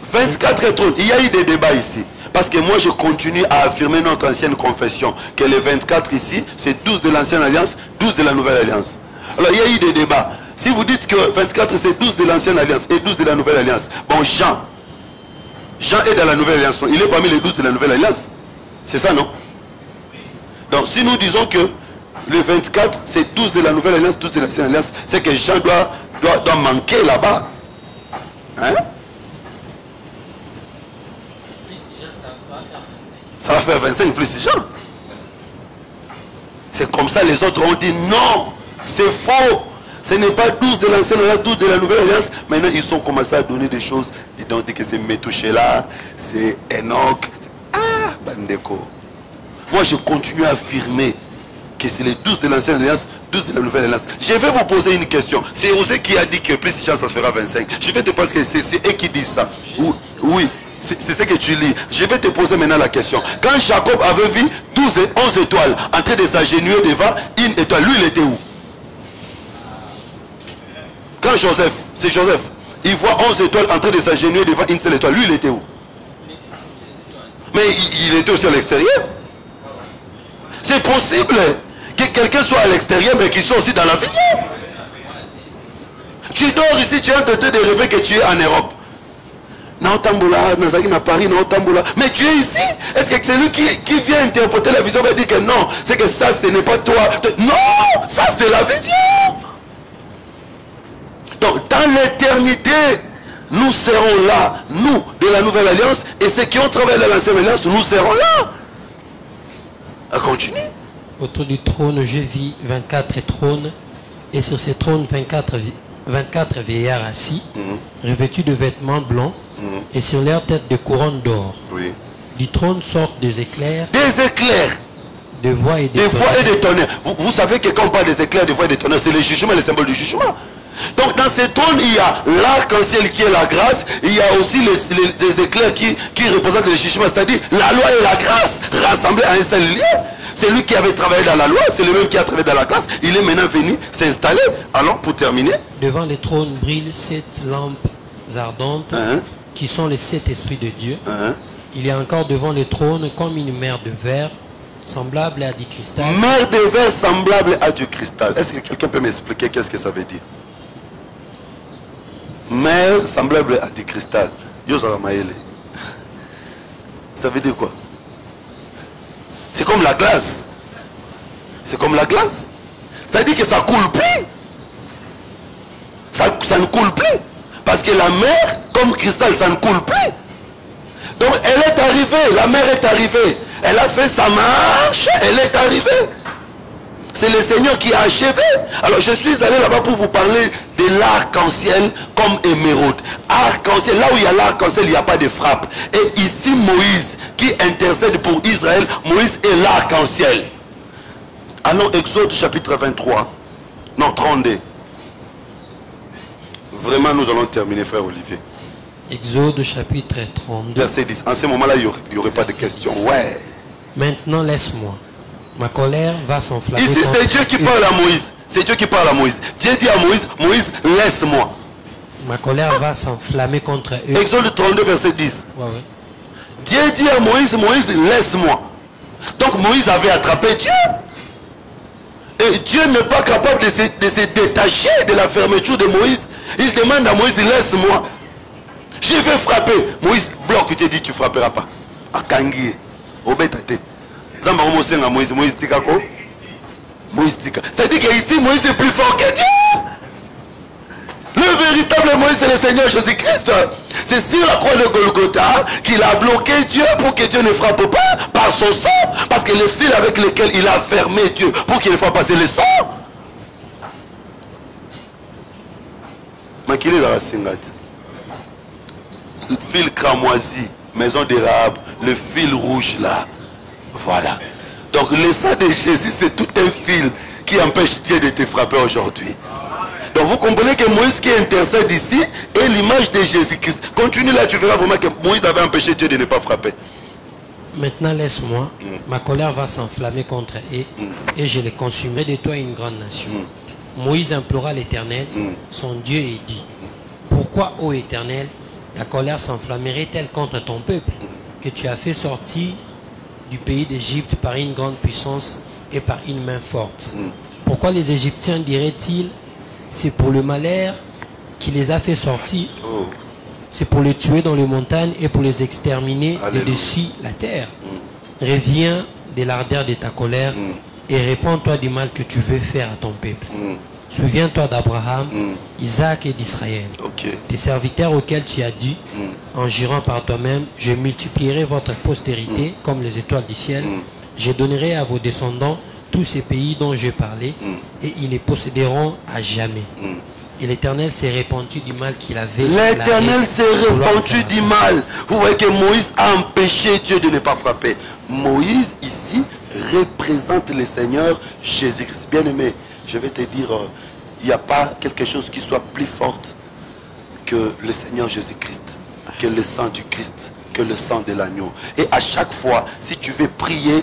24 trônes. Il y a eu des débats ici. Parce que moi, je continue à affirmer notre ancienne confession. Que les 24 ici, c'est 12 de l'ancienne alliance, 12 de la nouvelle alliance. Alors, il y a eu des débats. Si vous dites que 24, c'est 12 de l'ancienne alliance et 12 de la nouvelle alliance. Bon, Jean est dans la nouvelle alliance. Il est parmi les 12 de la nouvelle alliance. C'est ça, non? Donc, si nous disons que le 24, c'est 12 de la nouvelle alliance, 12 de l'ancienne alliance, c'est que Jean doit manquer là-bas. Hein? Ça va faire 25 plus Jean. C'est comme ça les autres ont dit non, c'est faux. Ce n'est pas 12 de l'ancienne alliance, 12 de la nouvelle alliance. Maintenant ils ont commencé à donner des choses. Ils ont dit que c'est Metouchéla, c'est Enoch. Ah, Bandeko. Moi je continue à affirmer que c'est les 12 de l'ancienne alliance, 12 de la nouvelle alliance. Je vais vous poser une question. C'est Osée qui a dit que plus Jean ça fera 25. Je vais te penser que c'est eux qui disent ça. Oui. C'est ce que tu lis. Je vais te poser maintenant la question. Quand Jacob avait vu 12 et 11 étoiles en train de s'agenouiller devant une étoile, lui il était où? Quand c'est Joseph, il voit 11 étoiles en train de s'agenouiller devant une seule étoile, lui il était où? Mais il était aussi à l'extérieur. C'est possible que quelqu'un soit à l'extérieur mais qu'il soit aussi dans la vision. Tu dors ici, tu es en train de rêver que tu es en Europe. Mais tu es ici. Est-ce que c'est lui qui vient interpréter la vision va dire que non, c'est que ça ce n'est pas toi? Non, ça c'est la vision. Donc dans l'éternité, nous serons là, nous de la nouvelle alliance, et ceux qui ont travaillé dans l'ancienne alliance, nous serons là. Continue. Autour du trône, je vis 24 trônes, et sur ces trônes, 24 vieillards assis, revêtus de vêtements blancs, et sur leurs têtes de couronnes d'or. Oui. Du trône sortent des éclairs, Des éclairs. de voix et Des voix et des tonnerres. Vous savez que quand on parle des éclairs, des voix et des tonnerres, c'est le jugement, le symbole du jugement. Donc dans ces trônes, il y a l'arc-en-ciel qui est la grâce. Il y a aussi les éclairs qui représentent le jugement, c'est-à-dire la loi et la grâce rassemblées à un seul lieu. C'est lui qui avait travaillé dans la loi, c'est le même qui a travaillé dans la grâce. Il est maintenant venu s'installer. Alors pour terminer. Devant les trônes brillent 7 lampes ardentes, qui sont les 7 esprits de Dieu. Il y a encore devant les trônes comme une mer de verre, semblable à du cristal. Mer de verre semblable à du cristal. Est-ce que quelqu'un peut m'expliquer qu'est-ce que ça veut dire? Mer semblable à du cristal. Ça veut dire quoi? C'est comme la glace. C'est comme la glace. C'est-à-dire que ça coule plus. Ça ne coule plus. Parce que la mer, comme cristal, ça ne coule plus. Donc elle est arrivée, la mer est arrivée. Elle a fait sa marche, elle est arrivée. C'est le Seigneur qui a achevé. Alors je suis allé là-bas pour vous parler de l'arc-en-ciel comme émeraude. Arc-en-ciel, là où il y a l'arc-en-ciel, il n'y a pas de frappe. Et ici Moïse, qui intercède pour Israël, Moïse est l'arc-en-ciel. Allons, Exode chapitre 23. Non, 32. Vraiment, nous allons terminer, frère Olivier. Exode chapitre 32. Verset 10. En ce moment-là, il n'y aurait pas de questions. Ouais. Maintenant laisse-moi. Ma colère va s'enflammer. Ici, c'est Dieu qui parle à Moïse. C'est Dieu qui parle à Moïse. Dieu dit à Moïse, Moïse, laisse-moi. Ma colère va s'enflammer contre eux. Exode 32, verset 10. Ouais. Dieu dit à Moïse, Moïse, laisse-moi. Donc Moïse avait attrapé Dieu. Et Dieu n'est pas capable de se détacher de la fermeture de Moïse. Il demande à Moïse, laisse-moi. Je vais frapper. Moïse bloque, Dieu dit, tu ne frapperas pas. Akangi. Obetate. Zamba Mosenga Moïse, Moïse Tikako. Moïse Tika. C'est-à-dire qu'ici, Moïse est plus fort que Dieu. Le véritable Moïse, c'est le Seigneur Jésus-Christ. C'est sur la croix de Golgotha qu'il a bloqué Dieu pour que Dieu ne frappe pas par son sang. Parce que le fil avec lequel il a fermé Dieu pour qu'il ne fasse passer le sang. Makili la Singati. Le fil cramoisi, maison de Rahab, le fil rouge là. Voilà. Donc le sang de Jésus, c'est tout un fil qui empêche Dieu de te frapper aujourd'hui. Donc vous comprenez que Moïse qui intercède ici est l'image de Jésus-Christ. Continue là, tu verras vraiment que Moïse avait empêché Dieu de ne pas frapper. Maintenant laisse-moi, ma colère va s'enflammer contre eux, et je les consumerai de toi une grande nation. Moïse implora l'Éternel, son Dieu, et dit, pourquoi, ô Éternel, ta colère s'enflammerait-elle contre ton peuple, que tu as fait sortir du pays d'Égypte par une grande puissance et par une main forte? Pourquoi les Égyptiens diraient-ils, c'est pour le malheur qui les a fait sortir? C'est pour les tuer dans les montagnes et pour les exterminer de dessus la terre. Reviens de l'ardeur de ta colère et répands-toi du mal que tu veux faire à ton peuple. Souviens-toi d'Abraham, Isaac et d'Israël, tes serviteurs auxquels tu as dit, en jurant par toi-même, je multiplierai votre postérité comme les étoiles du ciel. Je donnerai à vos descendants tous ces pays dont j'ai parlé, et ils les posséderont à jamais. Et l'Éternel s'est répandu du mal qu'il avait. L'Éternel s'est répandu du mal. Vous voyez que Moïse a empêché Dieu de ne pas frapper. Moïse ici représente le Seigneur Jésus-Christ. Bien aimé, je vais te dire, il n'y a pas quelque chose qui soit plus fort que le Seigneur Jésus-Christ, que le sang du Christ, que le sang de l'agneau. Et à chaque fois, si tu veux prier,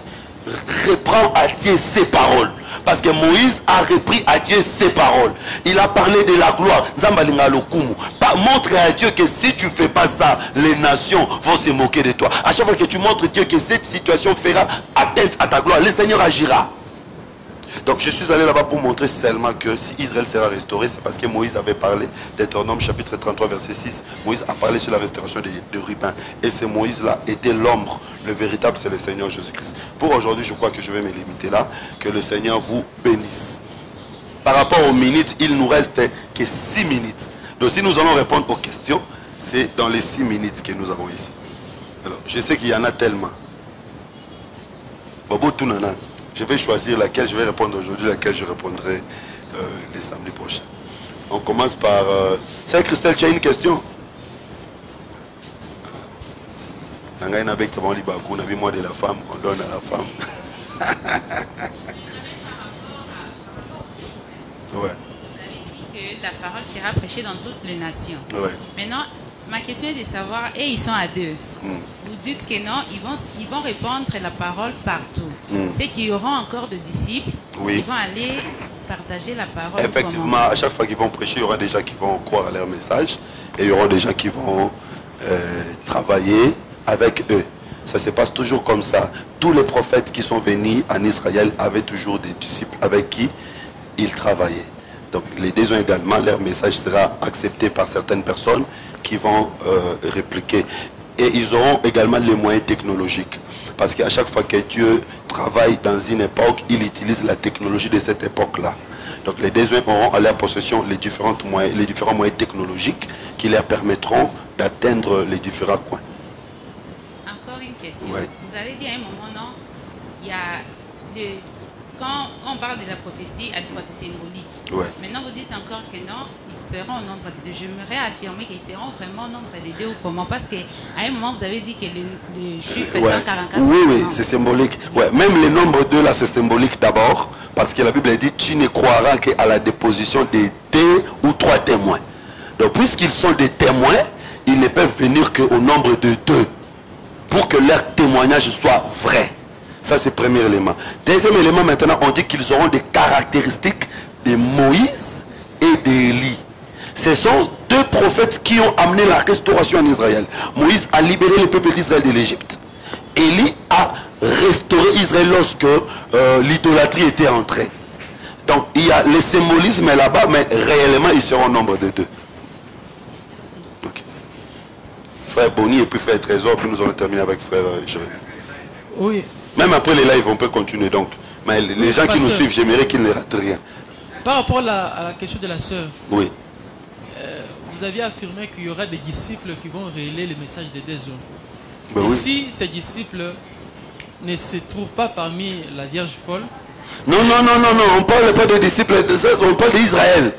reprends à Dieu ses paroles. Parce que Moïse a repris à Dieu ses paroles. Il a parlé de la gloire. Montre à Dieu que si tu ne fais pas ça, les nations vont se moquer de toi. À chaque fois que tu montres à Dieu que cette situation fera atteinte à ta gloire, le Seigneur agira. Donc je suis allé là-bas pour montrer seulement que si Israël sera restauré, c'est parce que Moïse avait parlé, Deutéronome chapitre 33 verset 6, Moïse a parlé sur la restauration de Ruben. Et ce Moïse-là était l'ombre, le véritable c'est le Seigneur Jésus-Christ. Pour aujourd'hui, je crois que je vais me limiter là, que le Seigneur vous bénisse. Par rapport aux minutes, il nous reste que 6 minutes. Donc si nous allons répondre aux questions, c'est dans les 6 minutes que nous avons ici. Alors, je sais qu'il y en a tellement. Bobo Tounana. Je vais choisir laquelle je vais répondre aujourd'hui, laquelle je répondrai les samedis prochains. On commence par... C'est Christelle, tu as une question? Avec moi de la femme, on donne à la femme. Ouais. Vous avez dit que la parole sera prêchée dans toutes les nations. Ouais. Maintenant, ma question est de savoir, et ils sont à deux. Vous dites que non, ils vont répandre la parole partout. C'est qu'il y aura encore de disciples, oui. Ils vont aller partager la parole. Effectivement, à chaque fois qu'ils vont prêcher, il y aura des gens qui vont croire à leur message et il y aura des gens qui vont travailler avec eux. Ça se passe toujours comme ça. Tous les prophètes qui sont venus en Israël avaient toujours des disciples avec qui ils travaillaient. Donc les deux ont également, leur message sera accepté par certaines personnes qui vont répliquer. Et ils auront également les moyens technologiques. Parce qu'à chaque fois que Dieu travaille dans une époque, il utilise la technologie de cette époque-là. Donc les deux auront à leur possession les différents moyens technologiques qui leur permettront d'atteindre les différents coins. Encore une question. Ouais. Vous avez dit à un moment, non, il y a quand on parle de la prophétie, à des fois c'est symbolique. Ouais. Maintenant vous dites encore que non, ils seront au nombre de deux. J'aimerais affirmer qu'ils seront vraiment au nombre de deux ou comment? Parce qu'à un moment vous avez dit que le chiffre est 144. Oui, c'est symbolique. Ouais. Même le nombre 2 là c'est symbolique d'abord. Parce que la Bible dit tu ne croiras qu'à la déposition des 2 ou 3 témoins. Donc puisqu'ils sont des témoins, ils ne peuvent venir qu'au nombre de 2. Pour que leur témoignage soit vrai. Ça, c'est le premier élément. Deuxième élément, maintenant, on dit qu'ils auront des caractéristiques de Moïse et d'Élie. Ce sont 2 prophètes qui ont amené la restauration en Israël. Moïse a libéré le peuple d'Israël de l'Égypte. Élie a restauré Israël lorsque l'idolâtrie était entrée. Donc, il y a le symbolisme là-bas, mais réellement, ils seront au nombre de 2. Okay. Frère Bonny et puis frère Trésor, puis nous allons terminer avec frère Jérémie. Oui. Même après les lives, on peut continuer. Donc, mais les gens qui nous suivent, j'aimerais qu'ils ne ratent rien. Par rapport à la question de la sœur, oui. Vous aviez affirmé qu'il y aura des disciples qui vont relayer le message des deux hommes. Ben et oui. si ces disciples ne se trouvent pas parmi la Vierge folle? Non, on ne parle pas de disciples, on parle d'Israël.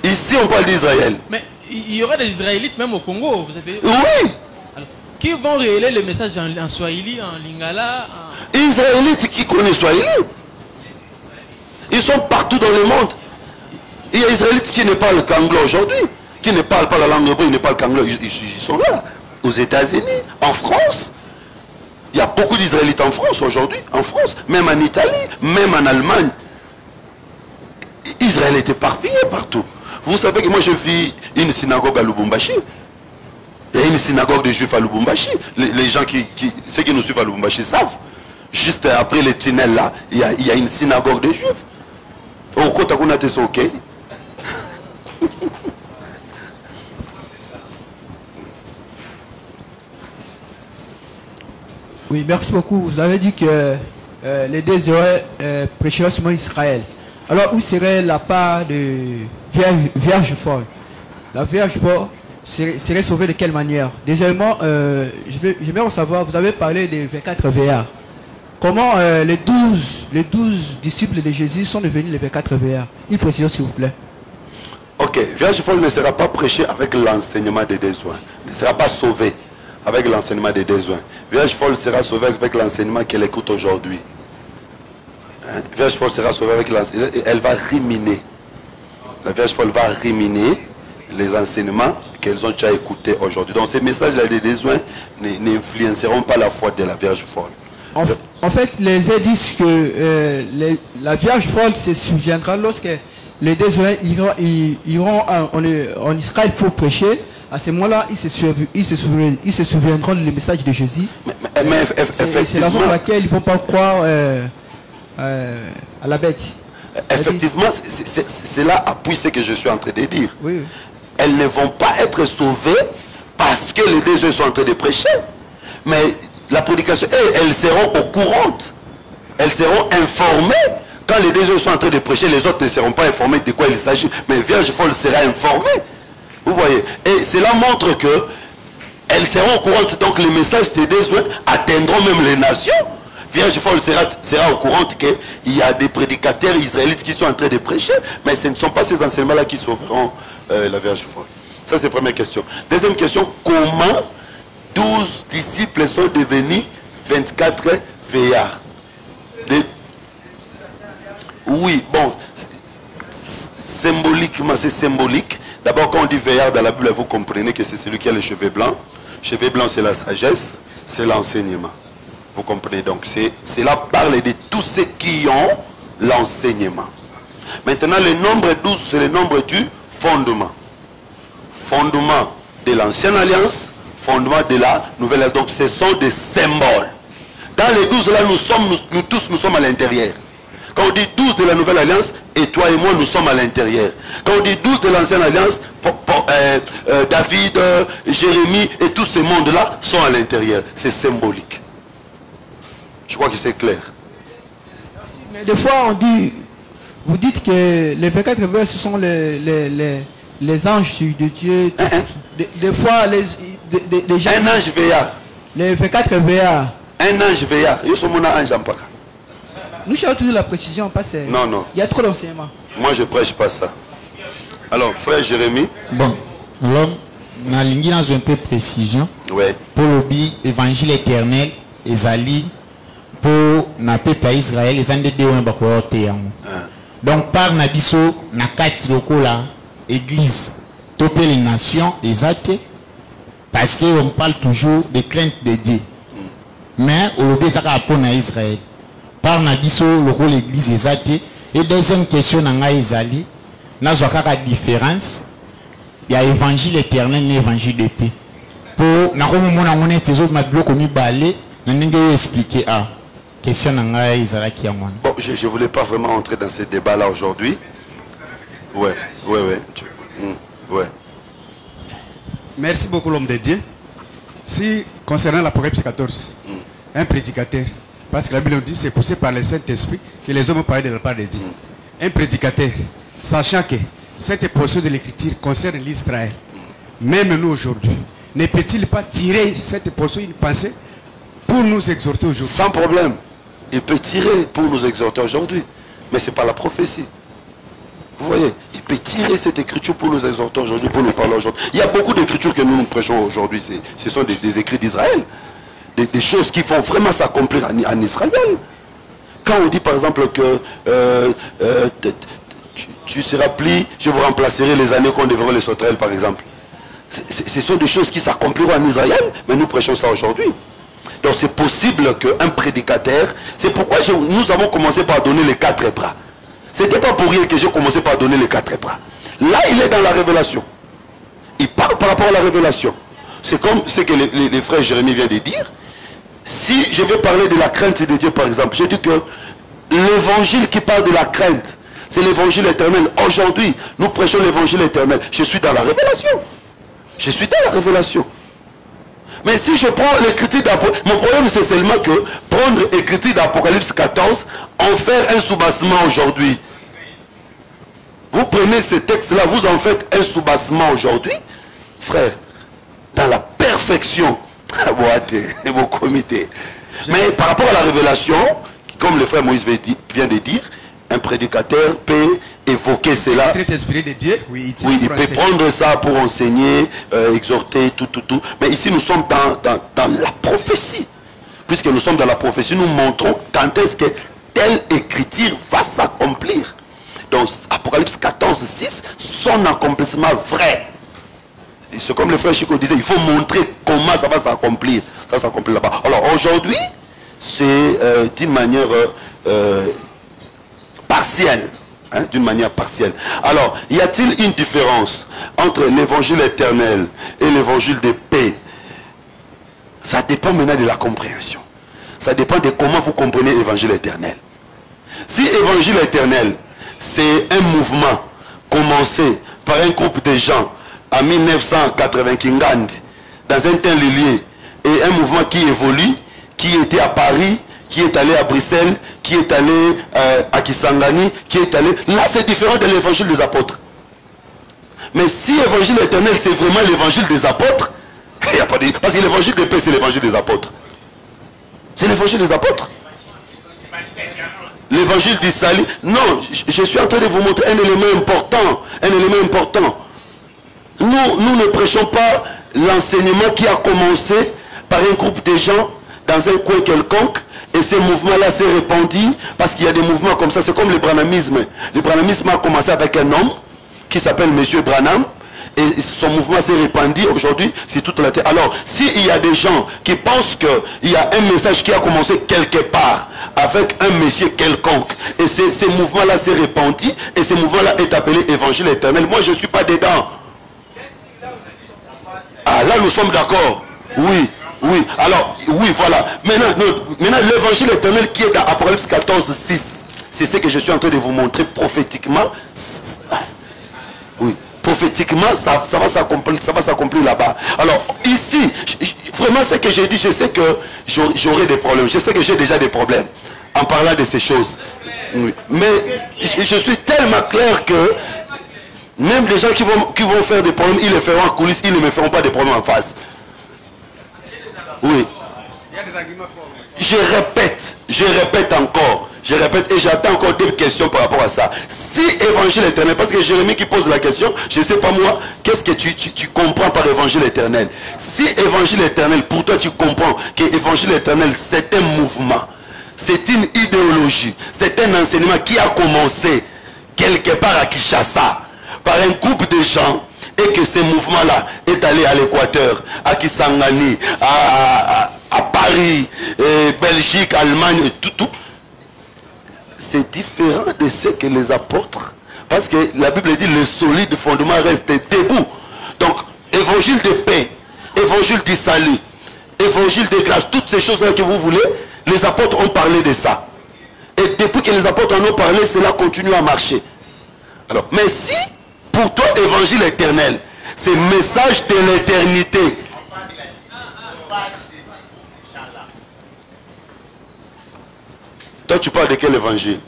Ici, on parle d'Israël. Mais il y aura des Israélites même au Congo, vous savez. Oui. Alors, qui vont relayer le message en Swahili, en Lingala, Israélites qui connaissent Swahili. Ils sont partout dans le monde. Il y a des Israélites qui ne parlent qu'anglais aujourd'hui, qui ne parlent pas la langue hébreu, ils ne parlent qu'anglais. Ils sont là. Aux États-Unis, en France. Il y a beaucoup d'Israélites en France aujourd'hui, en France, même en Italie, même en Allemagne. Israël est éparpillé partout. Vous savez que moi je vis une synagogue à Lubumbashi. Il y a une synagogue de Juifs à Lubumbashi. Les gens ceux qui nous suivent à Lubumbashi savent. Juste après les tunnels là, il y a une synagogue de Juifs. Au côté où on a été ok. Oui, merci beaucoup. Vous avez dit que les deux auraient prêché seulement Israël. Alors, où serait la part de Vierge folle? La Vierge folle serait sauvée de quelle manière? Deuxièmement, j'aimerais savoir, vous avez parlé des 24 VR. Comment les 12 disciples de Jésus sont devenus les 24 VR? Une précision, s'il vous plaît. Ok, Vierge folle ne sera pas prêchée avec l'enseignement des besoins. Ne sera pas sauvée avec l'enseignement des besoins. Vierge folle sera sauvée avec l'enseignement qu'elle écoute aujourd'hui. Hein? Vierge folle sera sauvée avec l'enseignement. Elle va ruminer. La Vierge folle va ruminer les enseignements qu'elles ont déjà écoutés aujourd'hui. Donc ces messages-là des besoins n'influenceront pas la foi de la Vierge folle. En fait, les aides disent que la Vierge folle se souviendra lorsque les deux iront en Israël pour prêcher. À ce moment-là, ils se souviendront du message de Jésus. C'est la raison pour laquelle ils ne vont pas croire à la bête. Effectivement, cela appuie ce que je suis en train de dire. Oui. Elles ne vont pas être sauvées parce que les deux sont en train de prêcher. Mais la prédication, elles seront au courant. Elles seront informées. Quand les deux sont en train de prêcher, les autres ne seront pas informés de quoi il s'agit. Mais Vierge folle sera informée. Vous voyez. Et cela montre que elles seront au courant. Donc les messages des deux atteindront même les nations. Vierge folle sera au courant qu'il y a des prédicateurs israélites qui sont en train de prêcher, mais ce ne sont pas ces enseignements-là qui sauveront la Vierge folle. Ça, c'est la première question. Deuxième question, comment 12 disciples sont devenus 24 veillards? Oui, bon, symboliquement, c'est symbolique. D'abord, quand on dit veillard dans la Bible, vous comprenez que c'est celui qui a les cheveux blancs. Cheveux blancs, c'est la sagesse, c'est l'enseignement. Vous comprenez donc, cela parle de tous ceux qui ont l'enseignement. Maintenant, le nombre 12, c'est le nombre du fondement. Fondement de l'ancienne alliance, fondement de la nouvelle alliance. Donc, ce sont des symboles. Dans les 12 là, nous tous, nous sommes à l'intérieur. Quand on dit 12 de la nouvelle alliance, et toi et moi, nous sommes à l'intérieur. Quand on dit 12 de l'ancienne alliance, David, Jérémie et tous ces mondes-là sont à l'intérieur. C'est symbolique. Je crois que c'est clair. Mais des fois, on dit, vous dites que les 24 veillards, ce sont les anges de Dieu. Des fois, les gens... Un ange veillard. Les 24 veillards. Un ange veillard. Nous sommes un ange en paka. Nous cherchons toujours la précision, parce que non. Il y a trop d'enseignements. Moi, je ne prêche pas ça. Alors, frère Jérémie. Bon, alors, on a un peu de précision. Ouais. Pour l'évangile éternel, Ezali, pour na peuple Israël, les années de donc, par Nabiso, Nakati Lokola, église, topé les nations, exactes, parce qu'on parle toujours de crainte de Dieu. Mais, au lieu de Israël, par Nabiso, le rôle l'église exacte. Et deuxième question, Nanga Ezali, n'a pas de différence. Il y a évangile éternel et évangile de paix. Pour na comme on a fait autres matlo comme balé, n'a expliquer à question Nanga Ezali qui a moi. Bon, je voulais pas vraiment entrer dans ce débat là aujourd'hui. Ouais. Merci beaucoup l'homme de Dieu. Si concernant l'Apocalypse 14, un prédicateur, parce que la Bible dit c'est poussé par le Saint-Esprit que les hommes parlent de la part de Dieu. Un prédicateur, sachant que cette portion de l'écriture concerne l'Israël, même nous aujourd'hui, ne peut-il pas tirer cette portion une pensée pour nous exhorter aujourd'hui? Sans problème. Il peut tirer pour nous exhorter aujourd'hui. Mais ce n'est pas la prophétie. Vous voyez, il peut tirer cette écriture pour nous exhorter aujourd'hui, pour nous parler aujourd'hui. Il y a beaucoup d'écritures que nous prêchons aujourd'hui. Ce sont des écrits d'Israël. Des choses qui vont vraiment s'accomplir en Israël. Quand on dit par exemple que tu seras pli, je vous remplacerai les années qu'on devrait les sauterelles par exemple. Ce sont des choses qui s'accompliront en Israël, mais nous prêchons ça aujourd'hui. Donc c'est possible qu'un prédicateur, c'est pourquoi nous avons commencé par donner les 4 bras. Ce n'était pas pour rien que j'ai commencé par donner les 4 bras. Là, il est dans la révélation. Il parle par rapport à la révélation. C'est comme ce que les frères Jérémie vient de dire. Si je vais parler de la crainte de Dieu, par exemple, je dis que l'évangile qui parle de la crainte, c'est l'évangile éternel. Aujourd'hui, nous prêchons l'évangile éternel. Je suis dans la révélation. Je suis dans la révélation. Mais si je prends l'écriture d'Apocalypse, mon problème c'est seulement que prendre l'écriture d'Apocalypse 14, en faire un soubassement aujourd'hui. Vous prenez ce texte-là, vous en faites un soubassement aujourd'hui, frère, dans la perfection. Vos comités. Mais par rapport à la révélation, comme le frère Moïse vient de dire, un prédicateur peut évoquer cela. Il est inspiré de Dieu. Oui, il peut prendre ça pour enseigner, exhorter, tout. Mais ici, nous sommes dans la prophétie. Puisque nous sommes dans la prophétie, nous montrons quand est-ce que telle écriture va s'accomplir. Donc, Apocalypse 14, 6, son accomplissement vrai. C'est comme le frère Chico disait, il faut montrer comment ça va s'accomplir. Ça s'accomplit là-bas. Alors aujourd'hui, c'est d'une manière partielle. Hein, d'une manière partielle. Alors, y a-t-il une différence entre l'évangile éternel et l'évangile de paix? Ça dépend maintenant de la compréhension. Ça dépend de comment vous comprenez l'évangile éternel. Si l'évangile éternel, c'est un mouvement commencé par un groupe de gens en 1980 Kingand, dans un temps lié, et un mouvement qui évolue, qui était à Paris, qui est allé à Bruxelles, qui est allé à Kisangani, qui est allé... Là, c'est différent de l'évangile des apôtres. Mais si l'évangile éternel, c'est vraiment l'évangile des apôtres, il n'y a pas de... Parce que l'évangile de paix, c'est l'évangile des apôtres. C'est l'évangile des apôtres. L'évangile du salut. Non, je suis en train de vous montrer un élément important. Un élément important. Nous ne prêchons pas l'enseignement qui a commencé par un groupe de gens dans un coin quelconque. Et ce mouvement-là s'est répandu parce qu'il y a des mouvements comme ça. C'est comme le branhamisme. Le branhamisme a commencé avec un homme qui s'appelle Monsieur Branham. Et son mouvement s'est répandu aujourd'hui sur toute la terre. Alors, s'il y a des gens qui pensent qu'il y a un message qui a commencé quelque part avec un monsieur quelconque, et ce mouvement-là s'est répandu, et ce mouvement-là est appelé évangile éternel, moi je ne suis pas dedans. Ah, là nous sommes d'accord. Oui, oui. Alors, oui, voilà. Maintenant l'évangile éternel qui est dans Apocalypse 14, 6, c'est ce que je suis en train de vous montrer prophétiquement. Oui. Prophétiquement, ça va s'accomplir là-bas. Alors, ici, vraiment ce que j'ai dit, je sais que j'aurai des problèmes. Je sais que j'ai déjà des problèmes en parlant de ces choses. Oui. Mais je suis tellement clair que même des gens qui vont faire des problèmes, ils le feront en coulisses, ils ne me feront pas des problèmes en face. Oui. Je répète encore. Je répète et j'attends encore des questions par rapport à ça. Si évangile éternel, parce que Jérémie qui pose la question, je ne sais pas moi, qu'est-ce que tu comprends par évangile éternel? Si évangile éternel, pour toi tu comprends que évangile éternel c'est un mouvement, c'est une idéologie, c'est un enseignement qui a commencé quelque part à Kinshasa par un groupe de gens et que ce mouvement-là est allé à l'Équateur, à Kisangani, à Paris, Belgique, Allemagne et tout. C'est différent de ce que les apôtres, parce que la Bible dit le solide fondement reste debout. Donc, évangile de paix, évangile du salut, évangile de grâce, toutes ces choses-là que vous voulez, les apôtres ont parlé de ça. Et depuis que les apôtres en ont parlé, cela continue à marcher. Alors, mais si, pour toi, évangile éternel, c'est message de l'éternité. Toi, tu parles de quel évangile?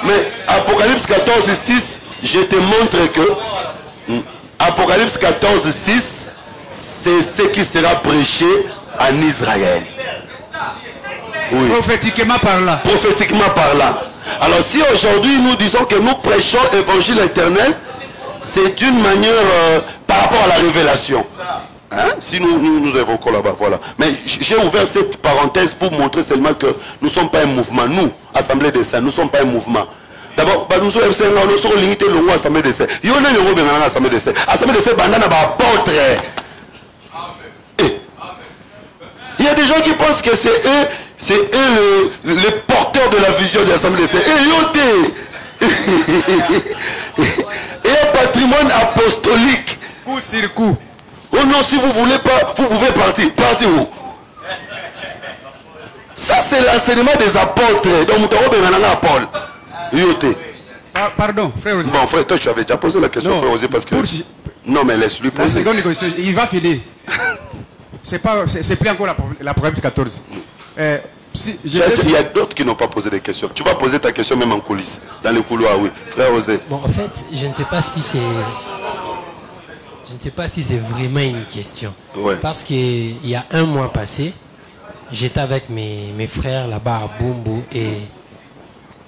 Mais Apocalypse 14, 6, je te montre que Apocalypse 14, 6, c'est ce qui sera prêché en Israël. Oui. Prophétiquement parlant. Prophétiquement parlant. Alors si aujourd'hui nous disons que nous prêchons évangile éternel, c'est une manière par rapport à la révélation. Hein? Si nous évoquons là-bas, voilà. Mais j'ai ouvert cette parenthèse pour montrer seulement que nous ne sommes pas un mouvement. Nous, Assemblée des Saints, nous ne sommes pas un mouvement. D'abord, nous sommes limité le Assemblée des Saints. Il y a un Assemblée des Saints. Assemblée des Saints, apôtre. Il y a des gens qui pensent que c'est eux les porteurs de la vision de l'Assemblée des Saints. Et un patrimoine apostolique. Coup sur coup. Oh non, si vous ne voulez pas, vous pouvez partir. Partir où? Ça, c'est l'enseignement des apôtres. Donc, Paul. Pardon, frère Osé. Bon, frère, toi, tu avais déjà posé la question, frère Osé, parce que... Non, mais laisse-lui poser. La seconde question, il va finir. C'est plus encore la Proverbe 14. Il y a d'autres qui n'ont pas posé des questions. Tu vas poser ta question même en coulisses, dans le couloir, oui. Frère Osé. Bon, en fait, je ne sais pas si c'est... Je ne sais pas si c'est vraiment une question. Ouais. Parce qu'il y a un mois passé, j'étais avec mes frères là-bas à Bumbu et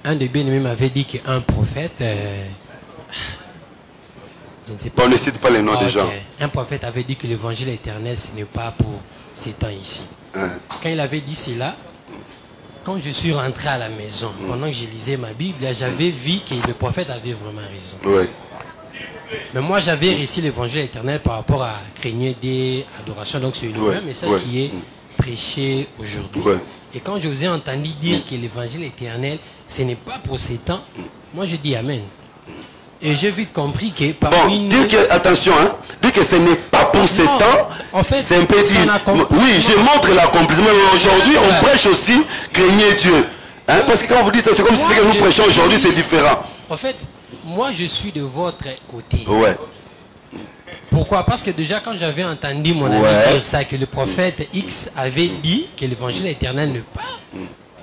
un de bien-aimés m'avait dit qu'un prophète... je ne sais pas. On ne cite pas les noms des gens. Un prophète avait dit que l'évangile éternel, ce n'est pas pour ces temps ici. Quand il avait dit cela, quand je suis rentré à la maison, pendant que je lisais ma Bible, j'avais vu que le prophète avait vraiment raison. Ouais. Mais moi, j'avais réussi l'évangile éternel par rapport à craigner des adorations. Donc, c'est le même message qui est prêché aujourd'hui. Ouais. Et quand je vous ai entendu dire que l'évangile éternel, ce n'est pas pour ces temps, moi, je dis Amen. Et j'ai vite compris que parmi nous... Dire que, attention, hein, dire que ce n'est pas pour ces temps, en fait, c'est un peu dire... Oui, je montre l'accomplissement. Aujourd'hui, on prêche aussi craignez Dieu. Hein, parce que quand vous dites, c'est comme si ce que nous prêchons aujourd'hui, c'est différent. En fait, moi, je suis de votre côté. Ouais. Pourquoi? Parce que déjà, quand j'avais entendu mon ami dire ça, que le prophète X avait dit que l'évangile éternel n'est pas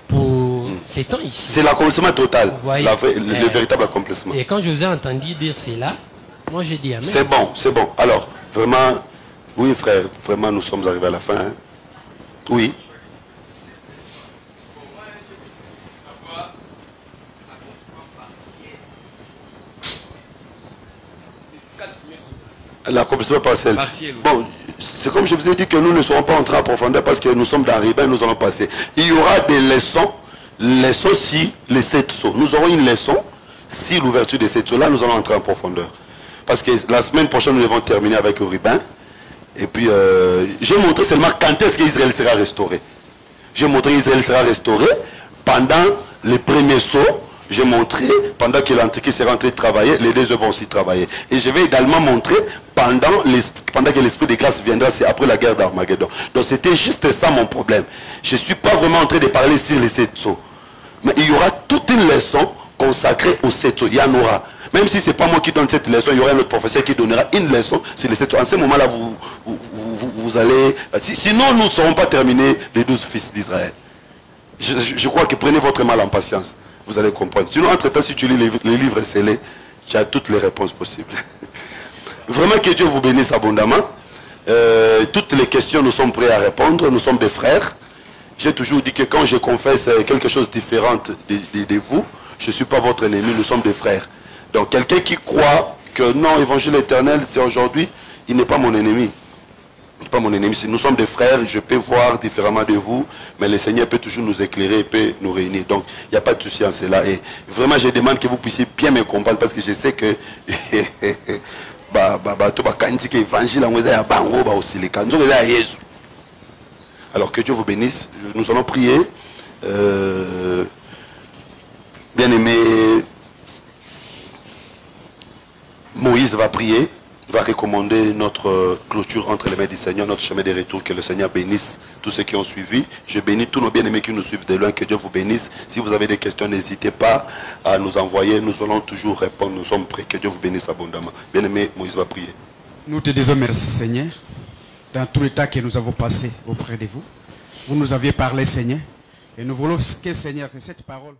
pour ces temps ici. C'est l'accomplissement total. Voyez, le véritable accomplissement. Et quand je vous ai entendu dire cela, moi j'ai dit Amen. C'est bon, c'est bon. Alors, vraiment, oui frère, vraiment nous sommes arrivés à la fin. Hein. Oui. L'accomplissement partiel. Partiel, oui. Bon, c'est comme je vous ai dit que nous ne serons pas entrés en profondeur parce que nous sommes dans Ribin, nous allons passer. Il y aura des leçons si les 7 sauts. Nous aurons une leçon si l'ouverture de 7 sauts. Là, nous allons entrer en profondeur. Parce que la semaine prochaine, nous devons terminer avec Ribin. Et puis, j'ai montré seulement quand est-ce qu'Israël sera restauré. J'ai montré qu'Israël sera restauré pendant les premiers sauts. J'ai montré, pendant que l'Antéchrist est rentré travailler, les deux vont aussi travailler. Et je vais également montrer, pendant que l'Esprit de grâce viendra, c'est après la guerre d'Armageddon. Donc c'était juste ça mon problème. Je ne suis pas vraiment en train de parler sur les 7 sauts. Mais il y aura toute une leçon consacrée aux 7 sauts. Il y en aura. Même si ce n'est pas moi qui donne cette leçon, il y aura un autre professeur qui donnera une leçon sur les 7 sauts. En ce moment-là, vous allez... Sinon, nous ne serons pas terminés les 12 fils d'Israël. Je crois que prenez votre mal en patience. Vous allez comprendre. Sinon, entre-temps, si tu lis les livres scellés, tu as toutes les réponses possibles. Vraiment que Dieu vous bénisse abondamment. Toutes les questions, nous sommes prêts à répondre. Nous sommes des frères. J'ai toujours dit que quand je confesse quelque chose de différent de vous, je ne suis pas votre ennemi, nous sommes des frères. Donc, quelqu'un qui croit que non, évangile éternel, c'est aujourd'hui, il n'est pas mon ennemi. Pas mon ennemi, nous sommes des frères, je peux voir différemment de vous, mais le Seigneur peut toujours nous éclairer, peut nous réunir. Donc, il n'y a pas de souci en cela. Et vraiment, je demande que vous puissiez bien me comprendre, parce que je sais que alors que Dieu vous bénisse. Nous allons prier. Bien-aimé, Moïse va prier, va recommander notre clôture entre les mains du Seigneur, notre chemin de retour. Que le Seigneur bénisse tous ceux qui ont suivi. Je bénis tous nos bien-aimés qui nous suivent de loin. Que Dieu vous bénisse. Si vous avez des questions, n'hésitez pas à nous envoyer. Nous allons toujours répondre. Nous sommes prêts. Que Dieu vous bénisse abondamment. Bien-aimé, Moïse va prier. Nous te disons merci, Seigneur, dans tout le temps que nous avons passé auprès de vous. Vous nous aviez parlé, Seigneur. Et nous voulons que, Seigneur, que cette parole...